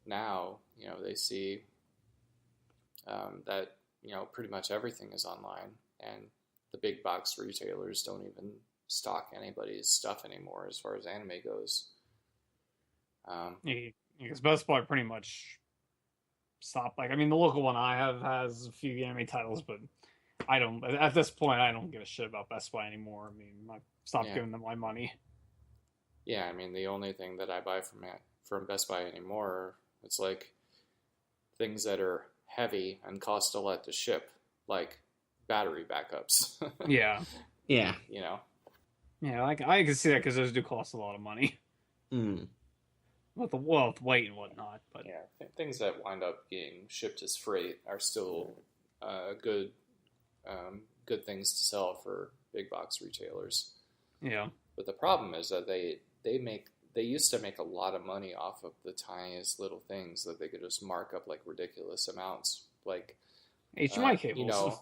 now they see that pretty much everything is online, and the big box retailers don't even stock anybody's stuff anymore as far as anime goes. Because Best Buy pretty much stopped. Like, I mean, the local one I have has a few anime titles, but I don't. At this point, I don't give a shit about Best Buy anymore. I mean, I stopped giving them my money. Yeah, I mean, the only thing that I buy from Best Buy anymore, it's like things that are heavy and cost a lot to ship, like battery backups. Yeah. Yeah. Yeah, I can see that because those do cost a lot of money. With the weight and whatnot, but yeah, things that wind up being shipped as freight are still good things to sell for big box retailers. Yeah, but the problem is that they used to make a lot of money off of the tiniest little things that they could just mark up like ridiculous amounts, like HDMI cables.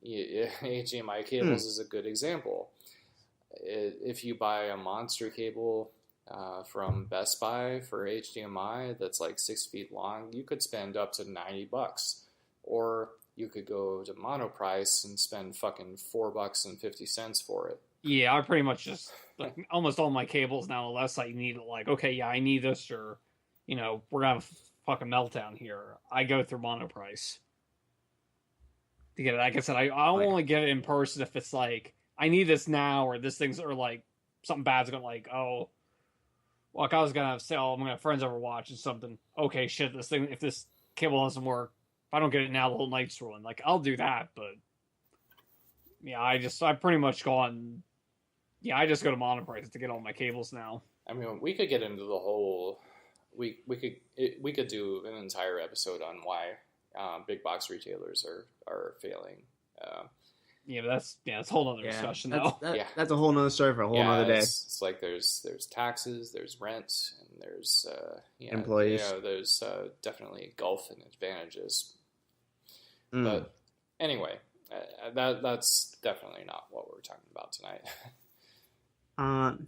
HDMI cables is a good example. If you buy a monster cable from Best Buy for HDMI that's like 6 feet long, you could spend up to $90, or you could go to Monoprice and spend fucking $4.50 for it. Yeah, I pretty much just like almost all my cables now. Unless I need like, okay, yeah, I need this, or we're gonna have a fucking meltdown here. I go through Monoprice to get it. Like I said, I'll only get it in person if it's like I need this now, or this thing's or like something bad's gonna like like I was gonna say, I'm gonna have friends over watching something. Okay, shit, this thing, if this cable doesn't work, if I don't get it now, the whole night's ruined. Like, I'll do that, but yeah, I pretty much gone. Yeah, I just go to Monoprice to get all my cables now. I mean, we could get into the whole. We could do an entire episode on why big box retailers are failing. Yeah, but that's a whole other discussion though. That's a whole nother story for a whole other day. It's like there's taxes, there's rent, and there's employees. There's definitely gulf and advantages. But anyway, that's definitely not what we're talking about tonight.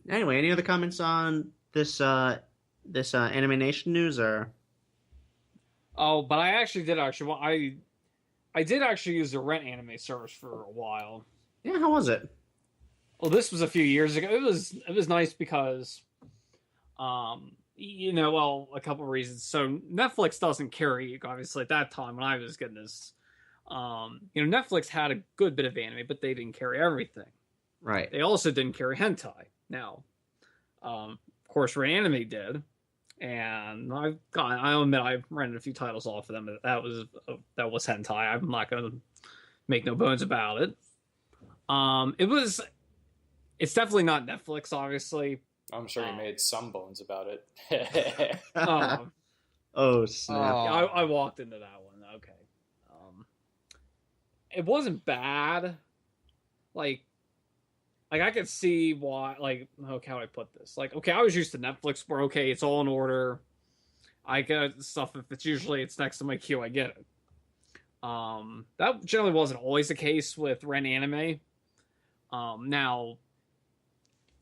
Anyway, any other comments on this AnimeNation news or? Oh, but I actually did I did actually use the rent anime service for a while. Yeah, how was it? Well, this was a few years ago. It was nice because, a couple of reasons. So Netflix doesn't carry, obviously, at that time when I was getting this. Netflix had a good bit of anime, but they didn't carry everything. Right. They also didn't carry hentai. Now, of course, Rent Anime did. And I'll admit I've rented a few titles off of them. But that was hentai. I'm not gonna make no bones about it. It's definitely not Netflix, obviously. I'm sure you made some bones about it. Oh snap! I walked into that one. Okay. It wasn't bad. Like, like I could see why. Like, okay, how do I put this? Like, okay, I was used to Netflix, where okay, it's all in order. I get stuff if it's next to my queue, I get it. That generally wasn't always the case with Ren Anime. Now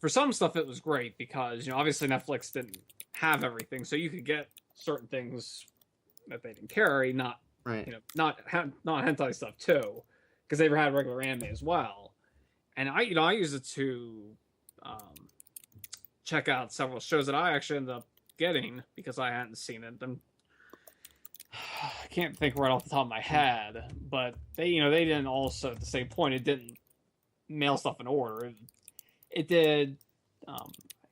for some stuff it was great because obviously Netflix didn't have everything, so you could get certain things that they didn't carry, not Right. not hentai stuff too, because they had regular anime as well. And I use it to check out several shows that I actually ended up getting because I hadn't seen it. And I can't think right off the top of my head, but they didn't also at the same point it didn't mail stuff in order. It did. I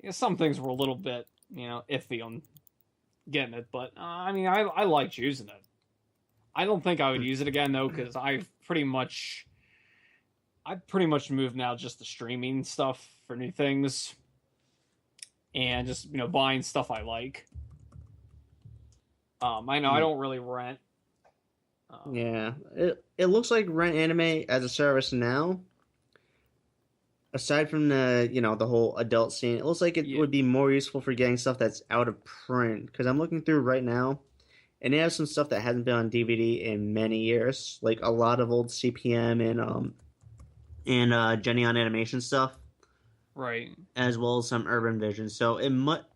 guess some things were a little bit iffy on getting it, but I mean I liked using it. I don't think I would use it again though because I've pretty much moved now just to streaming stuff for new things and just buying stuff I like. I know I don't really rent. Yeah, it looks like Rent Anime as a service now. Aside from the whole adult scene, it looks like it would be more useful for getting stuff that's out of print. Because I'm looking through right now, and it has some stuff that hasn't been on DVD in many years, like a lot of old CPM and Jenny on Animation stuff, right? As well as some Urban Vision. So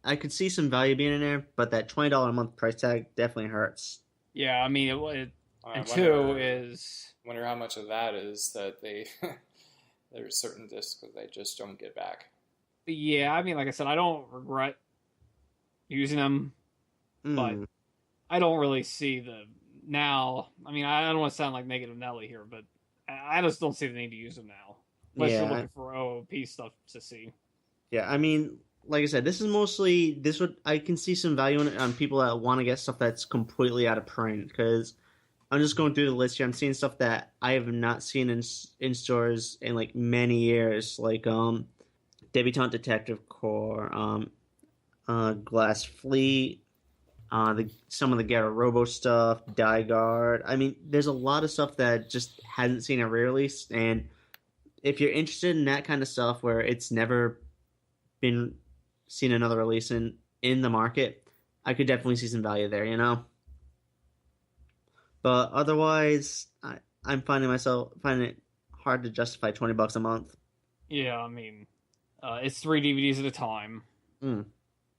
I could see some value being in there, but that $20 a month price tag definitely hurts. Yeah, I mean and two is wonder how much of that is that they there's certain discs that they just don't get back. But yeah, I mean, like I said, I don't regret using them, but I don't really see the now. I mean, I don't want to sound like negative Nelly here, but I just don't see the need to use them now. Unless you're looking for OOP stuff to see. Yeah, I mean, like I said, this is mostly I can see some value in it on people that want to get stuff that's completely out of print because I'm just going through the list here. I'm seeing stuff that I have not seen in stores in like many years, like Debutante Detective Corps, Glass Fleet, some of the Garo Robo stuff, Die Guard. I mean, there's a lot of stuff that just hasn't seen a re-release, and if you're interested in that kind of stuff where it's never been seen another release in the market, I could definitely see some value there. But otherwise, I'm finding it hard to justify $20 a month. Yeah, I mean, it's 3 DVDs at a time.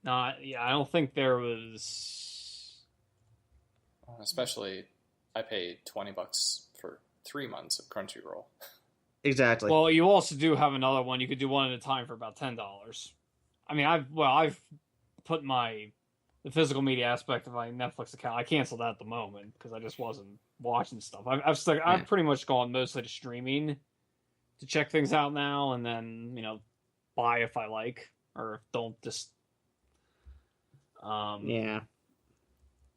I don't think there was. Especially, I paid $20 for 3 months of Crunchyroll. Exactly. Well, you also do have another one. You could do one at a time for about $10. I mean, I've put the physical media aspect of my Netflix account. I canceled that at the moment because I just wasn't watching stuff. I've pretty much gone mostly to streaming to check things out now, and then buy if I like or don't just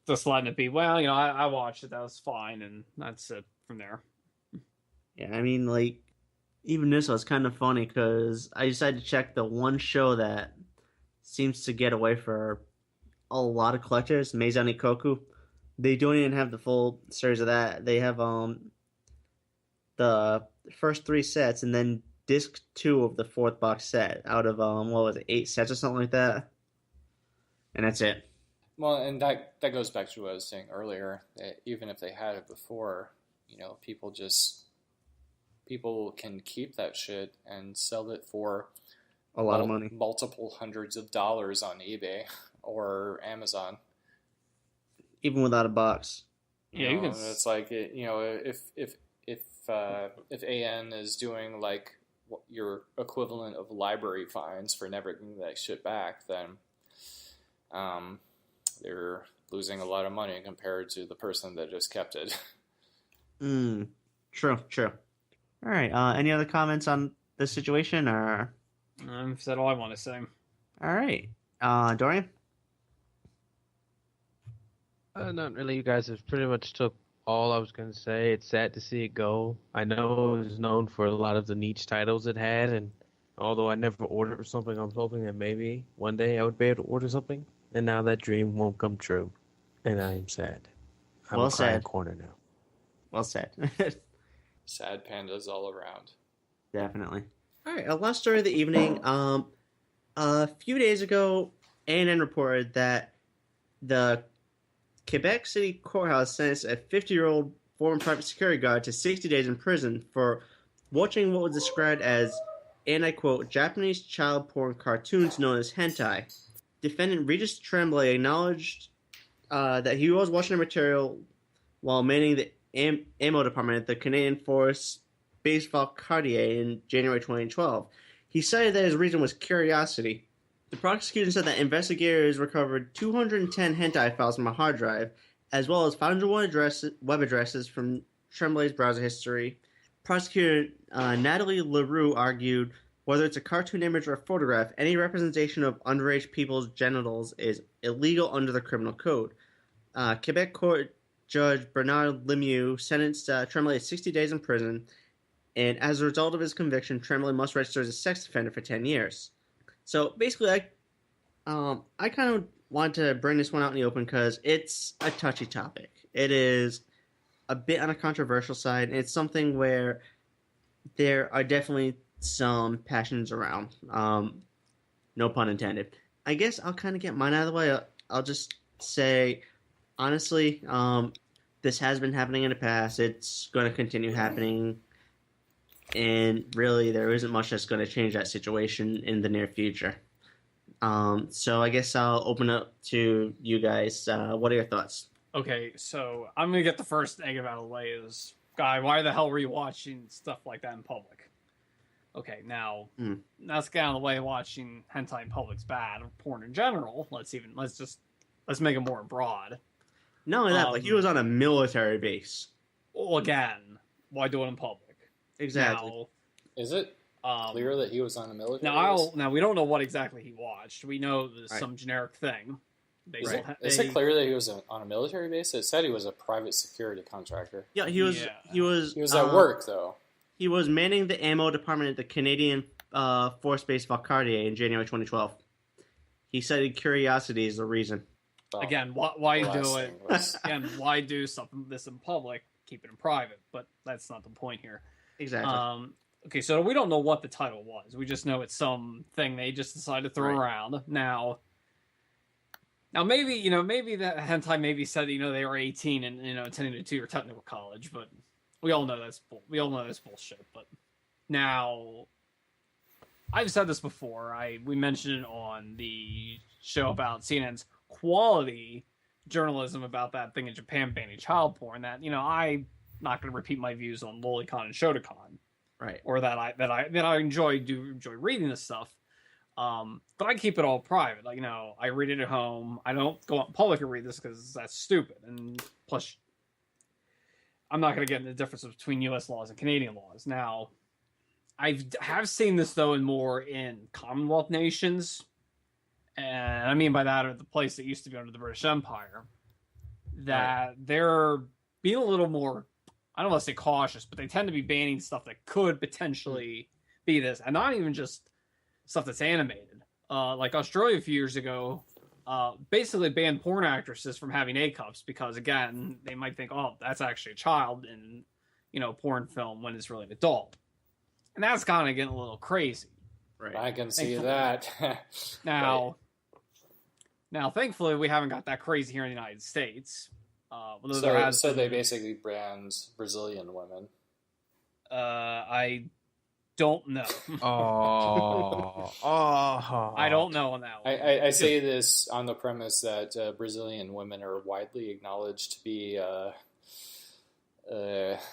just letting it be. Well, I watched it. That was fine, and that's it from there. Yeah, I mean, like even this was kind of funny because I decided to check the one show that seems to get away for a lot of collectors, Meizan Ikoku. They don't even have the full series of that. They have the first 3 sets and then disc 2 of the 4th box set out of 8 sets or something like that, and that's it. Well, and that goes back to what I was saying earlier. That even if they had it before, people can keep that shit and sell it for a lot of money, multiple hundreds of dollars on eBay or Amazon, even without a box. Yeah, you can. It's like if AN is doing like your equivalent of library fines for never getting that shit back, then they're losing a lot of money compared to the person that just kept it. True. All right. Any other comments on this situation, or? I've said all I want to say. All right. Dorian? Not really. You guys have pretty much took all I was going to say. It's sad to see it go. I know it was known for a lot of the niche titles it had, and although I never ordered something, I was hoping that maybe one day I would be able to order something, and now that dream won't come true, and I am sad. I'm a crying corner now. Well said. Sad pandas all around. Definitely. All right, last story of the evening. A few days ago, ANN reported that the Quebec City Courthouse sentenced a 50-year-old former private security guard to 60 days in prison for watching what was described as, and I quote, Japanese child porn cartoons known as hentai. Defendant Regis Tremblay acknowledged that he was watching the material while manning the ammo department at the Canadian Force Base Valcartier in January 2012. He cited that his reason was curiosity. The prosecution said that investigators recovered 210 hentai files from a hard drive, as well as 501 web addresses from Tremblay's browser history. Prosecutor Natalie LaRue argued whether it's a cartoon image or a photograph, any representation of underage people's genitals is illegal under the criminal code. Quebec Court Judge Bernard Lemieux sentenced Tremblay to 60 days in prison, and as a result of his conviction, Tremblay must register as a sex offender for 10 years. So basically, I kind of want to bring this one out in the open because it's a touchy topic. It is a bit on a controversial side, and it's something where there are definitely some passions around. No pun intended. I guess I'll kind of get mine out of the way. I'll just say, honestly, this has been happening in the past. It's going to continue happening. And really, there isn't much that's going to change that situation in the near future. So I guess I'll open up to you guys. What are your thoughts? Okay, so I'm gonna get the first negative out of the way. Is guy, why the hell were you watching stuff like that in public? Okay, now let's get out of the way. Watching hentai in public's bad, or porn in general. Let's make it more broad. Not only that, but he was on a military base. Well, again, why do it in public? Exactly. Now, Is it clear that he was on a military base? Now we don't know what exactly he watched. We know there's some generic thing. Is it clear that he was on a military base? It said he was a private security contractor. Yeah, he was. He was at work though. He was manning the ammo department at the Canadian Force Base Valcartier in January 2012. He cited curiosity as the reason. Well, again, why do it? Again, why do something this in public? Keep it in private. But that's not the point here. Exactly. Okay, so we don't know what the title was. We just know it's something they just decided to throw around. Now maybe that hentai maybe said they were 18 and attending a 2-year technical college, but we all know that's bullshit. But now, I've said this before. We mentioned it on the show about CNN's quality journalism about that thing in Japan banning child porn. That I'm not going to repeat my views on Lolicon and Shotokan, right? Or that I enjoy reading this stuff. But I keep it all private. Like, I read it at home. I don't go out in public and read this because that's stupid. And plus, I'm not going to get into the difference between U.S. laws and Canadian laws. Now, I have seen this, though, in Commonwealth nations. And I mean by that, or the place that used to be under the British Empire, that they're being a little more, I don't want to say cautious, but they tend to be banning stuff that could potentially be this. And not even just stuff that's animated. Like Australia a few years ago, basically banned porn actresses from having A cups because, again, they might think, oh, that's actually a child in, porn film when it's really an adult. And that's kind of getting a little crazy. Right. I can see that. Now, thankfully, we haven't got that crazy here in the United States. So they basically banned Brazilian women. I don't know. I don't know on that one. I say this on the premise that Brazilian women are widely acknowledged to be,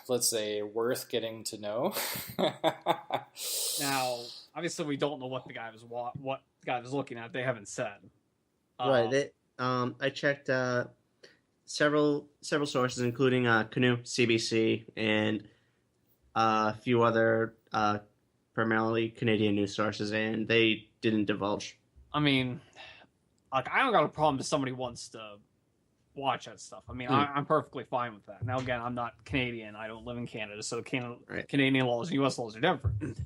let's say, worth getting to know. Now, obviously, we don't know what the guy was looking at. They haven't said. Right. I checked several sources, including Canoe, CBC, and a few other primarily Canadian news sources, and they didn't divulge. I mean, like, I don't got a problem if somebody wants to watch that stuff. I mean, I'm perfectly fine with that. Now, again, I'm not Canadian. I don't live in Canada, so Canadian laws and U.S. laws are different.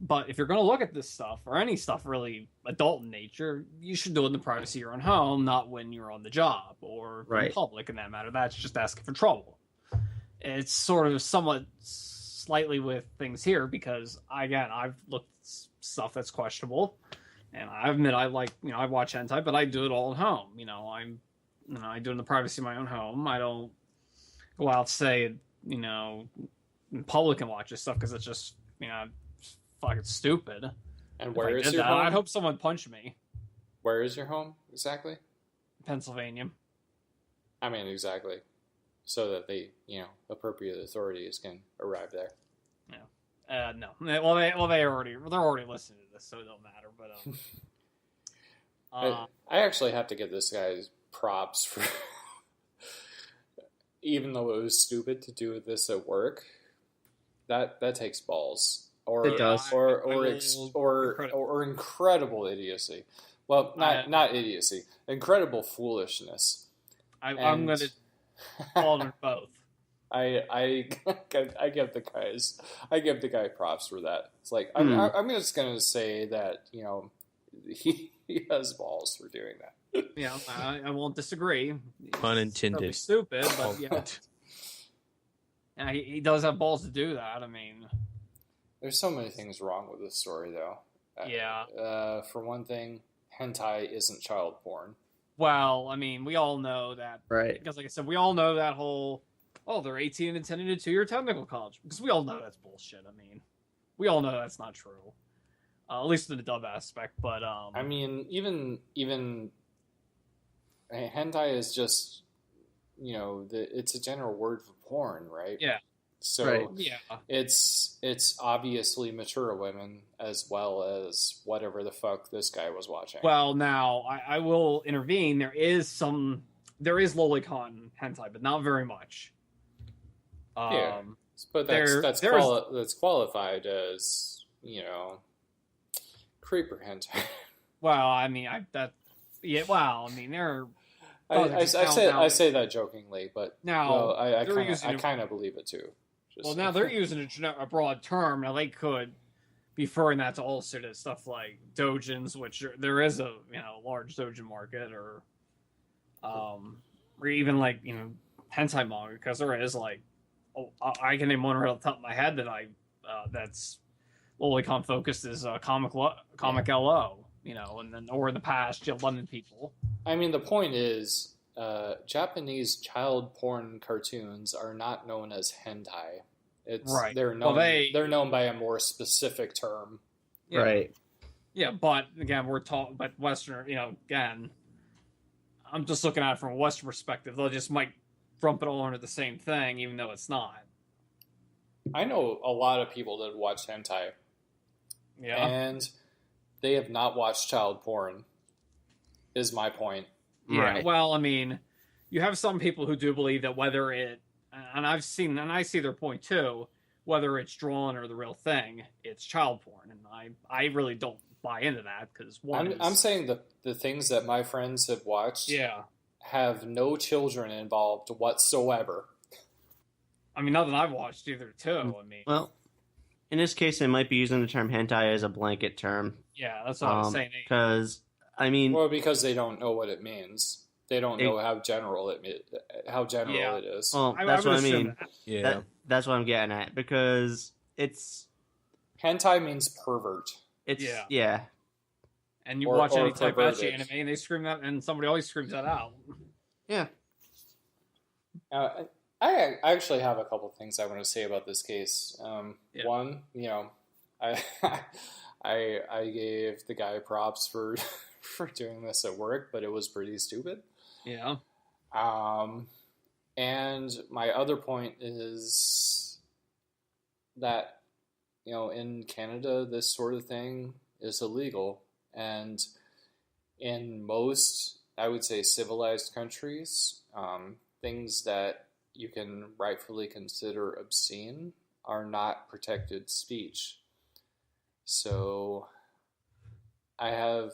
But if you're going to look at this stuff, or any stuff really adult in nature, you should do it in the privacy of your own home, not when you're on the job or in public, in that matter. That's just asking for trouble. It's sort of somewhat slightly with things here because I've looked at stuff that's questionable, and I admit I I watch hentai, but I do it all at home. I do it in the privacy of my own home. I don't go out say in public and watch this stuff because it's just fucking stupid. And If where I is did your that, home? I'd hope someone punched me. Where is your home exactly? Pennsylvania. I mean, exactly. So that the appropriate authorities can arrive there. No. They're already listening to this, so it don't matter. But I actually have to give this guy props for, even though it was stupid to do this at work, that takes balls. Or It does. or incredible idiocy. Well, not idiocy, incredible foolishness. I'm gonna call them both. I give the guy props for that. It's like I'm just gonna say that he has balls for doing that. Yeah, I won't disagree. Pun intended. It's stupid, but yeah, he does have balls to do that. I mean, There's so many things wrong with this story, though. yeah. For one thing, hentai isn't child porn. Well, I mean, we all know that, Right. because like I said, we all know that whole they're 18 and intending to 2-year technical college, because we all know that's bullshit. I mean, we all know that's not true. At least in the dub aspect, but I mean, even hentai is just it's a general word for porn, right? Yeah. So Right. yeah. it's obviously mature women as well as whatever the fuck this guy was watching. Well, now I will intervene. There is lolicon hentai, but not very much. Yeah. But that's qualified as creeper hentai. Well, I mean, Well, I mean, there. I say that jokingly, but Now I they're using kind of believe it too. Well, now they're using a broad term. Now they could be referring that to also to stuff like dojins, which there is a large dojin market, or even like hentai manga, because there is like I can name one right off the top of my head that that's lolicon focused is comic LO, and then or in the past London people. I mean, the point is, Japanese child porn cartoons are not known as hentai. Right. They're known. They're known by a more specific term. Yeah. Right. Yeah, but again, but Western, again, I'm just looking at it from a Western perspective. They'll just might lump it all under the same thing, even though it's not. I know a lot of people that watch hentai. Yeah. And they have not watched child porn, is my point. Yeah, Right. well, I mean, you have some people who do believe that whether I see their point too, whether it's drawn or the real thing, it's child porn, and I really don't buy into that because I'm saying the things that my friends have watched have no children involved whatsoever. I mean, nothing I've watched either too. I mean, Well, in this case, they might be using the term hentai as a blanket term. yeah, that's what I was saying. Because Well, because they don't know what it means. They don't know how general it is. Well, I that's would what I assume mean. that. Yeah. That's what I'm getting at, because it's Hentai means pervert. yeah. And you Or- watch or any type of perverted. anime, and they scream that, and somebody always screams that out. Yeah. I actually have a couple things I want to say about this case. Yeah. One, I I gave the guy props for for doing this at work, but it was pretty stupid. Yeah. And my other point is that in Canada, this sort of thing is illegal, and in most, I would say, civilized countries, things that you can rightfully consider obscene are not protected speech. So I'm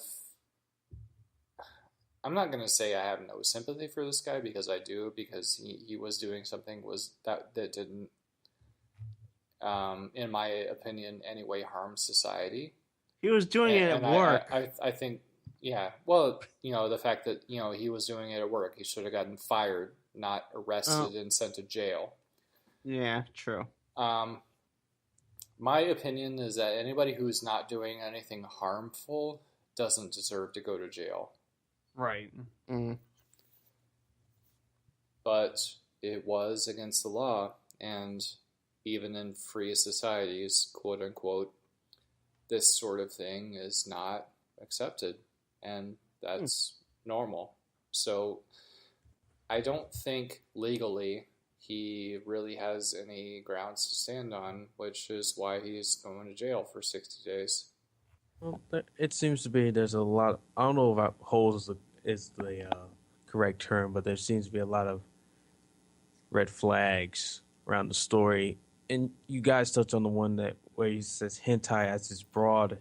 not going to say I have no sympathy for this guy, because I do, because he was doing something that didn't, in my opinion anyway, harm society. He was doing it at work. I think, well, the fact that, he was doing it at work, he should have gotten fired, not arrested and sent to jail. Yeah, true. My opinion is that anybody who's not doing anything harmful doesn't deserve to go to jail. Right. Mm. But it was against the law, and even in free societies, quote unquote, this sort of thing is not accepted, and that's normal. So I don't think legally he really has any grounds to stand on, which is why he's going to jail for 60 days. Well, it seems to be there's a lot. I don't know if holes is the correct term, but there seems to be a lot of red flags around the story. And you guys touched on the one that where he says hentai as this broad,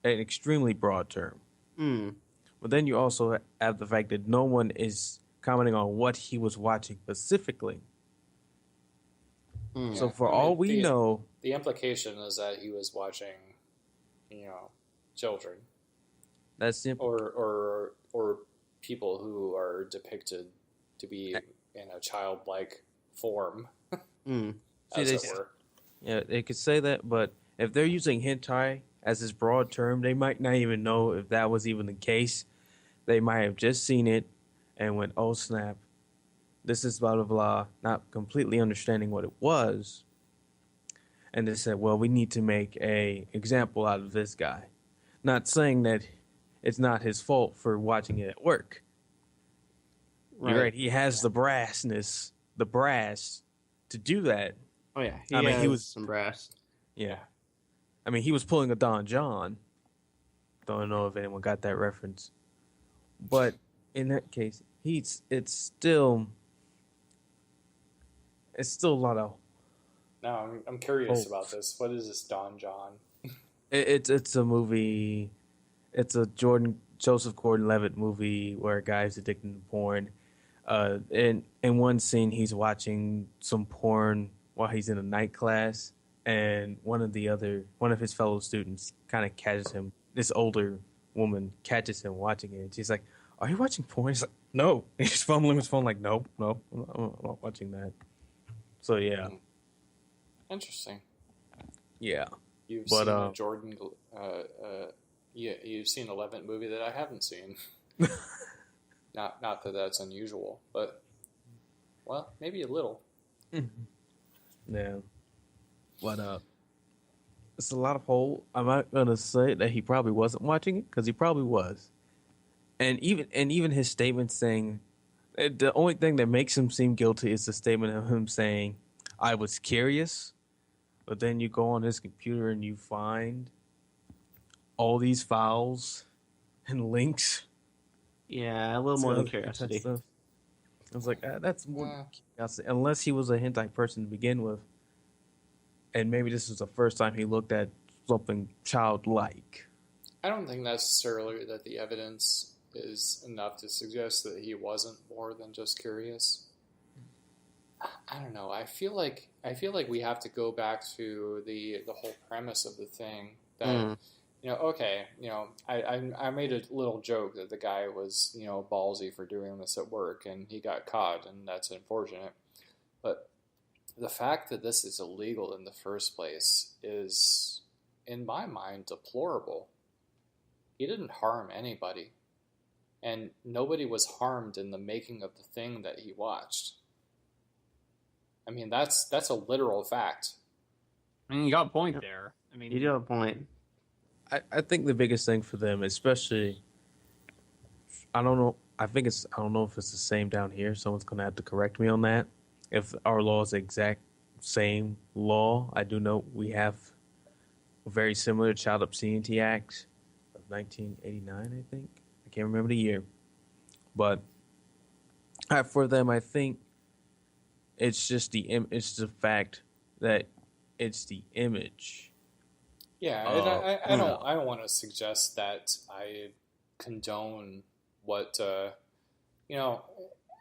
an extremely broad term. Mm. But then you also have the fact that no one is commenting on what he was watching specifically. Mm. So Yeah, for I mean, all we know, the implication is that he was watching, children that's simple. or people who are depicted to be in a childlike form, Mm. See, as they, it were. yeah, they could say that, but if they're using hentai as this broad term, they might not even know if that was even the case. They might have just seen it and went, "Oh snap, this is blah blah blah," not completely understanding what it was, and they said, "Well, we need to make a example out of this guy." Not saying that it's not his fault for watching it at work. Right. You're right. He has the brassness, the brass to do that. Oh yeah, he I mean, has he was, some brass. yeah. I mean, he was pulling a Don John. Don't know if anyone got that reference, but in that case, it's still a lot of. Now, I'm curious Oh. about this. What is this Don John? It's a movie. It's a Joseph Gordon-Levitt movie where a guy's addicted to porn. In one scene, he's watching some porn while he's in a night class, and one of his fellow students kind of catches him. This older woman catches him watching it. And she's like, "Are you watching porn?" He's like, "No." He's fumbling his phone, like, "No, no, I'm not watching that." So yeah, Interesting. yeah. You've But seen a Jordan. You've seen a Levitt movie that I haven't seen. Not that that's unusual, but well, maybe a little. Yeah. But it's a lot of hole. I'm not gonna say that he probably wasn't watching it because he probably was, and even his statement saying the only thing that makes him seem guilty is the statement of him saying, "I was curious," but then you go on his computer and you find all these files and links. Yeah, a little to more than other hentai curiosity. stuff. I was like, that's more Uh, curiosity, unless he was a hentai person to begin with, and maybe this was the first time he looked at something childlike. I don't think necessarily that the evidence is enough to suggest that he wasn't more than just curious. I don't know. I feel like we have to go back to the whole premise of the thing that Mm. okay, I made a little joke that the guy was ballsy for doing this at work and he got caught, and that's unfortunate. But the fact that this is illegal in the first place is, in my mind, deplorable. He didn't harm anybody, and nobody was harmed in the making of the thing that he watched. I mean, that's a literal fact. I mean, you got a point there. I mean, You do have a point. I think the biggest thing for them, especially, I don't know. I don't know if it's the same down here. Someone's gonna have to correct me on that. If our law is the exact same law, I do know we have a very similar Child Obscenity Act of 1989. I think I can't remember the year, but for them, I think it's just it's the fact that it's the image. Yeah, and I don't want to suggest that I condone what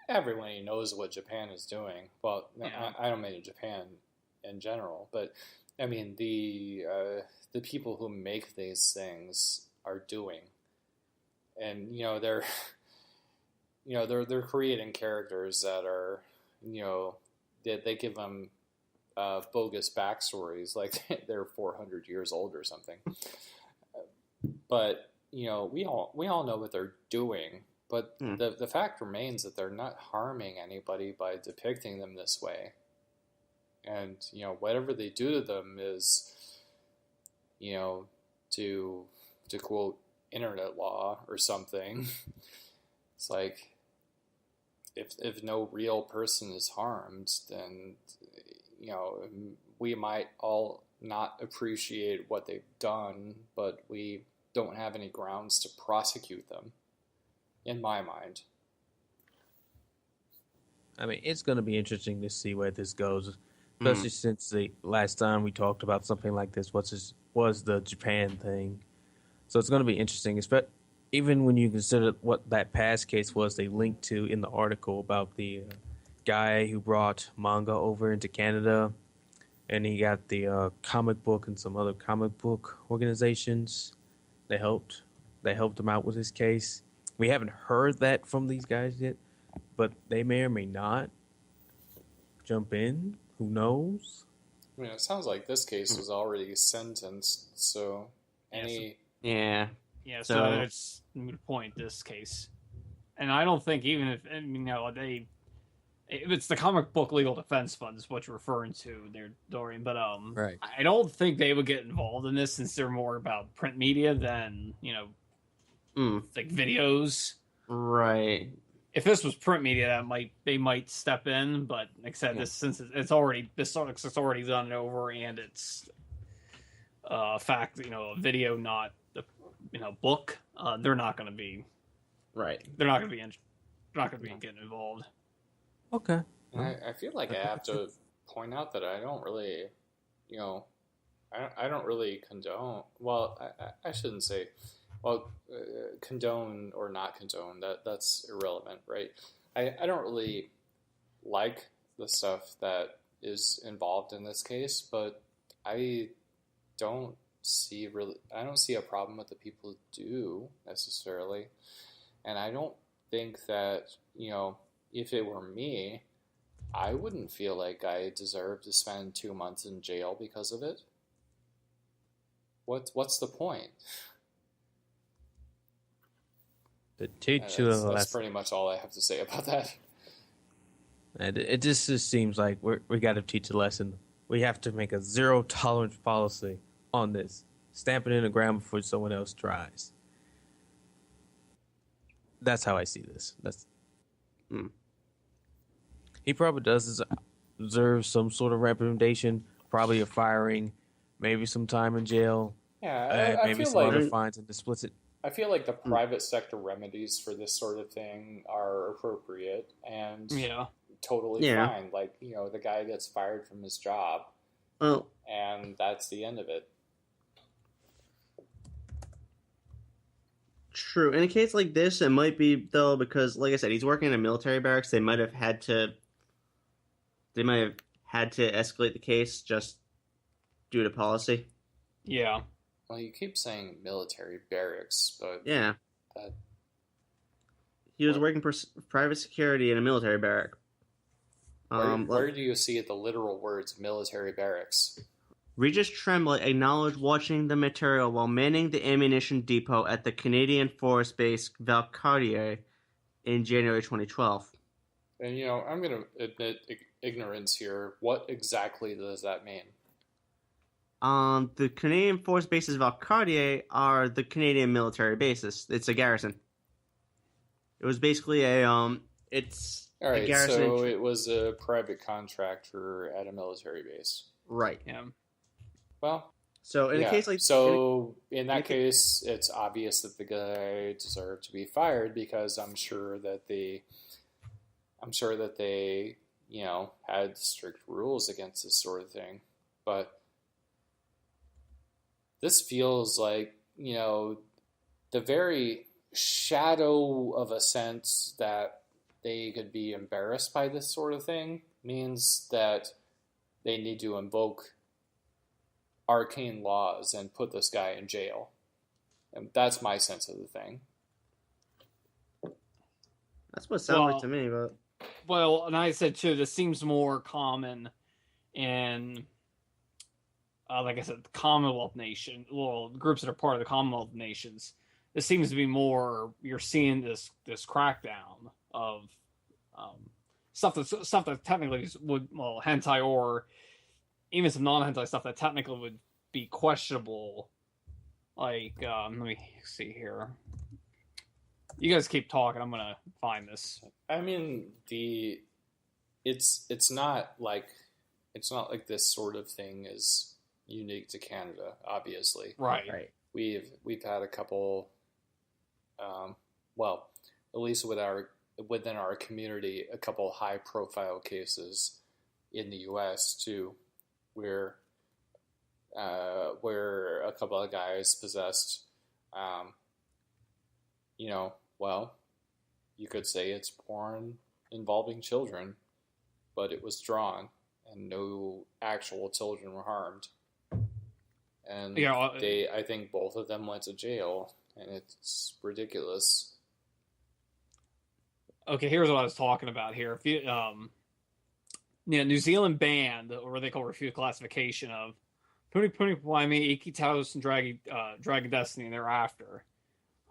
everybody knows what Japan is doing. Well, Yeah. I don't mean Japan in general, but I mean the people who make these things are doing, and they're creating characters that are they give them bogus backstories, like they're 400 years old or something. But we all know what they're doing. But the fact remains that they're not harming anybody by depicting them this way. And whatever they do to them is, to quote internet law or something. It's like, if no real person is harmed, then we might all not appreciate what they've done, but we don't have any grounds to prosecute them, in my mind. I mean, it's going to be interesting to see where this goes, especially since the last time we talked about something like this was the Japan thing. So it's going to be interesting, even when you consider what that past case was they linked to in the article about the guy who brought manga over into Canada, and he got the comic book and some other comic book organizations. They helped him out with his case. We haven't heard that from these guys yet, but they may or may not jump in. Who knows? I mean, it sounds like this case was already sentenced, so Yeah. Yeah, so it's a moot point, this case. And I don't think even if, it's the comic book legal defense fund is what you're referring to there, Dorian. But Right. I don't think they would get involved in this since they're more about print media than like videos. Right. If this was print media, they might step in. But like I said, since it's already done over, and it's fact, a video, not the book. They're not going to be right. They're not going to be getting involved. Okay. I feel like I have to point out that I don't really, I don't really condone. Well, I shouldn't say, condone or not condone. That's irrelevant, right? I don't really like the stuff that is involved in this case, but I don't see a problem with the people who do necessarily, and I don't think that if it were me, I wouldn't feel like I deserve to spend 2 months in jail because of it. What's the point? To teach you a lesson. That's pretty much all I have to say about that. And it just seems like we got to teach a lesson. We have to make a zero tolerance policy on this. Stamp it in the ground before someone else tries. That's how I see this. He probably does deserve some sort of reprimandation, probably a firing, maybe some time in jail. Yeah, maybe some other fines and explicit. I feel like the private sector remedies for this sort of thing are appropriate and totally fine. Like, the guy gets fired from his job, and that's the end of it. True. In a case like this, it might be, though, because, like I said, he's working in a military barracks. They might have had to escalate the case just due to policy. Yeah. Well, you keep saying military barracks, but yeah, he was working for private security in a military barrack. Where do you see the literal words military barracks? Regis Tremblay acknowledged watching the material while manning the ammunition depot at the Canadian Force Base Valcartier in January 2012. And, I'm going to admit ignorance here. What exactly does that mean? The Canadian Force Bases Valcartier are the Canadian military bases. It's a garrison. It was basically it's all right, a garrison. So it was a private contractor at a military base. Right. Yeah. Well, so in a case like in that case, it's obvious that the guy deserved to be fired because I'm sure that they had strict rules against this sort of thing. But this feels like, the very shadow of a sense that they could be embarrassed by this sort of thing means that they need to invoke arcane laws and put this guy in jail. And that's my sense of the thing. That's what it sounds like to me, but... Well, and I said, too, this seems more common in, like I said, the Commonwealth nation, well, groups that are part of the Commonwealth nations, this seems to be more, you're seeing this crackdown of stuff that technically would, well, hentai or even some non-hentai stuff that technically would be questionable. Like, let me see here. You guys keep talking. I'm gonna find this. I mean, it's not like this sort of thing is unique to Canada. Obviously, Right. We've had a couple, well, at least within our community, a couple high profile cases in the U.S. too, where a couple of guys possessed, well, you could say it's porn involving children, but it was drawn and no actual children were harmed. And I think both of them went to jail, and it's ridiculous. Okay, here's what I was talking about here. If you, New Zealand banned, or what they call refused classification of Puni Puni Waimi, Ikitaos, and Dragon Destiny, and thereafter.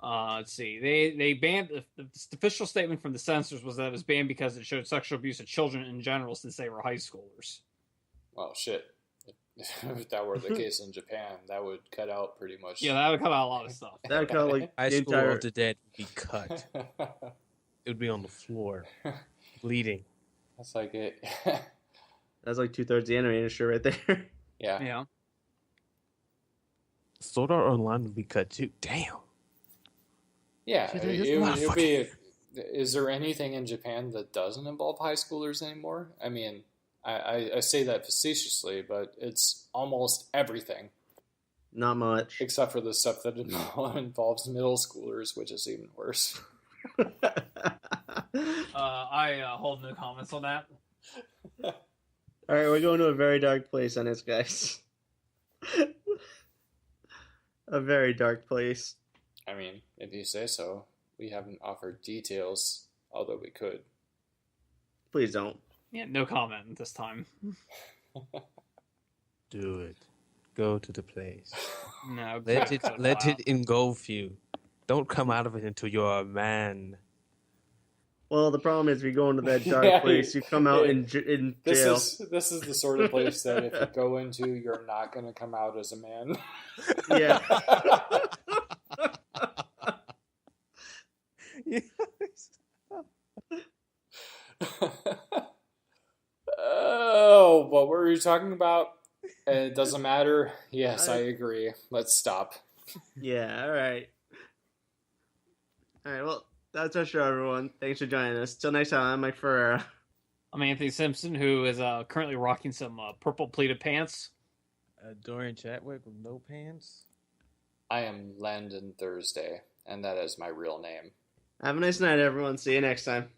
Let's see. They banned the official statement from the censors was that it was banned because it showed sexual abuse of children in general since they were high schoolers. Well, shit. If that were the case in Japan, that would cut out pretty much. Yeah, that would cut out a lot of stuff. That would cut out like High the School entire. of the Dead would be cut. It would be on the floor, bleeding. That's like it. That's like 2/3 the anime industry right there. Yeah. Yeah. Sword Art Online would be cut too. Damn. Yeah. Shit, It would be. Is there anything in Japan that doesn't involve high schoolers anymore? I mean, I say that facetiously, but it's almost everything. Not much. Except for the stuff that involves middle schoolers, which is even worse. I hold no comments on that. All right, we're going to a very dark place on this, guys. A very dark place. I mean, if you say so. We haven't offered details, although we could. Please don't. Yeah, no comment this time. Do it. Go to the place. No. Let it engulf you. Don't come out of it until you're a man. Well, the problem is, if you go into that dark place, you come out in jail. This is the sort of place that if you go into, you're not going to come out as a man. Yeah. Oh, what were you talking about? It doesn't matter. Yes, I agree. Let's stop. Yeah, all right. All right, well, that's our show, everyone. Thanks for joining us. Till next time, I'm Mike Ferreira. I'm Anthony Simpson, who is currently rocking some purple pleated pants. Dorian Chatwick with no pants. I am Landon Thursday, and that is my real name. Have a nice night, everyone. See you next time.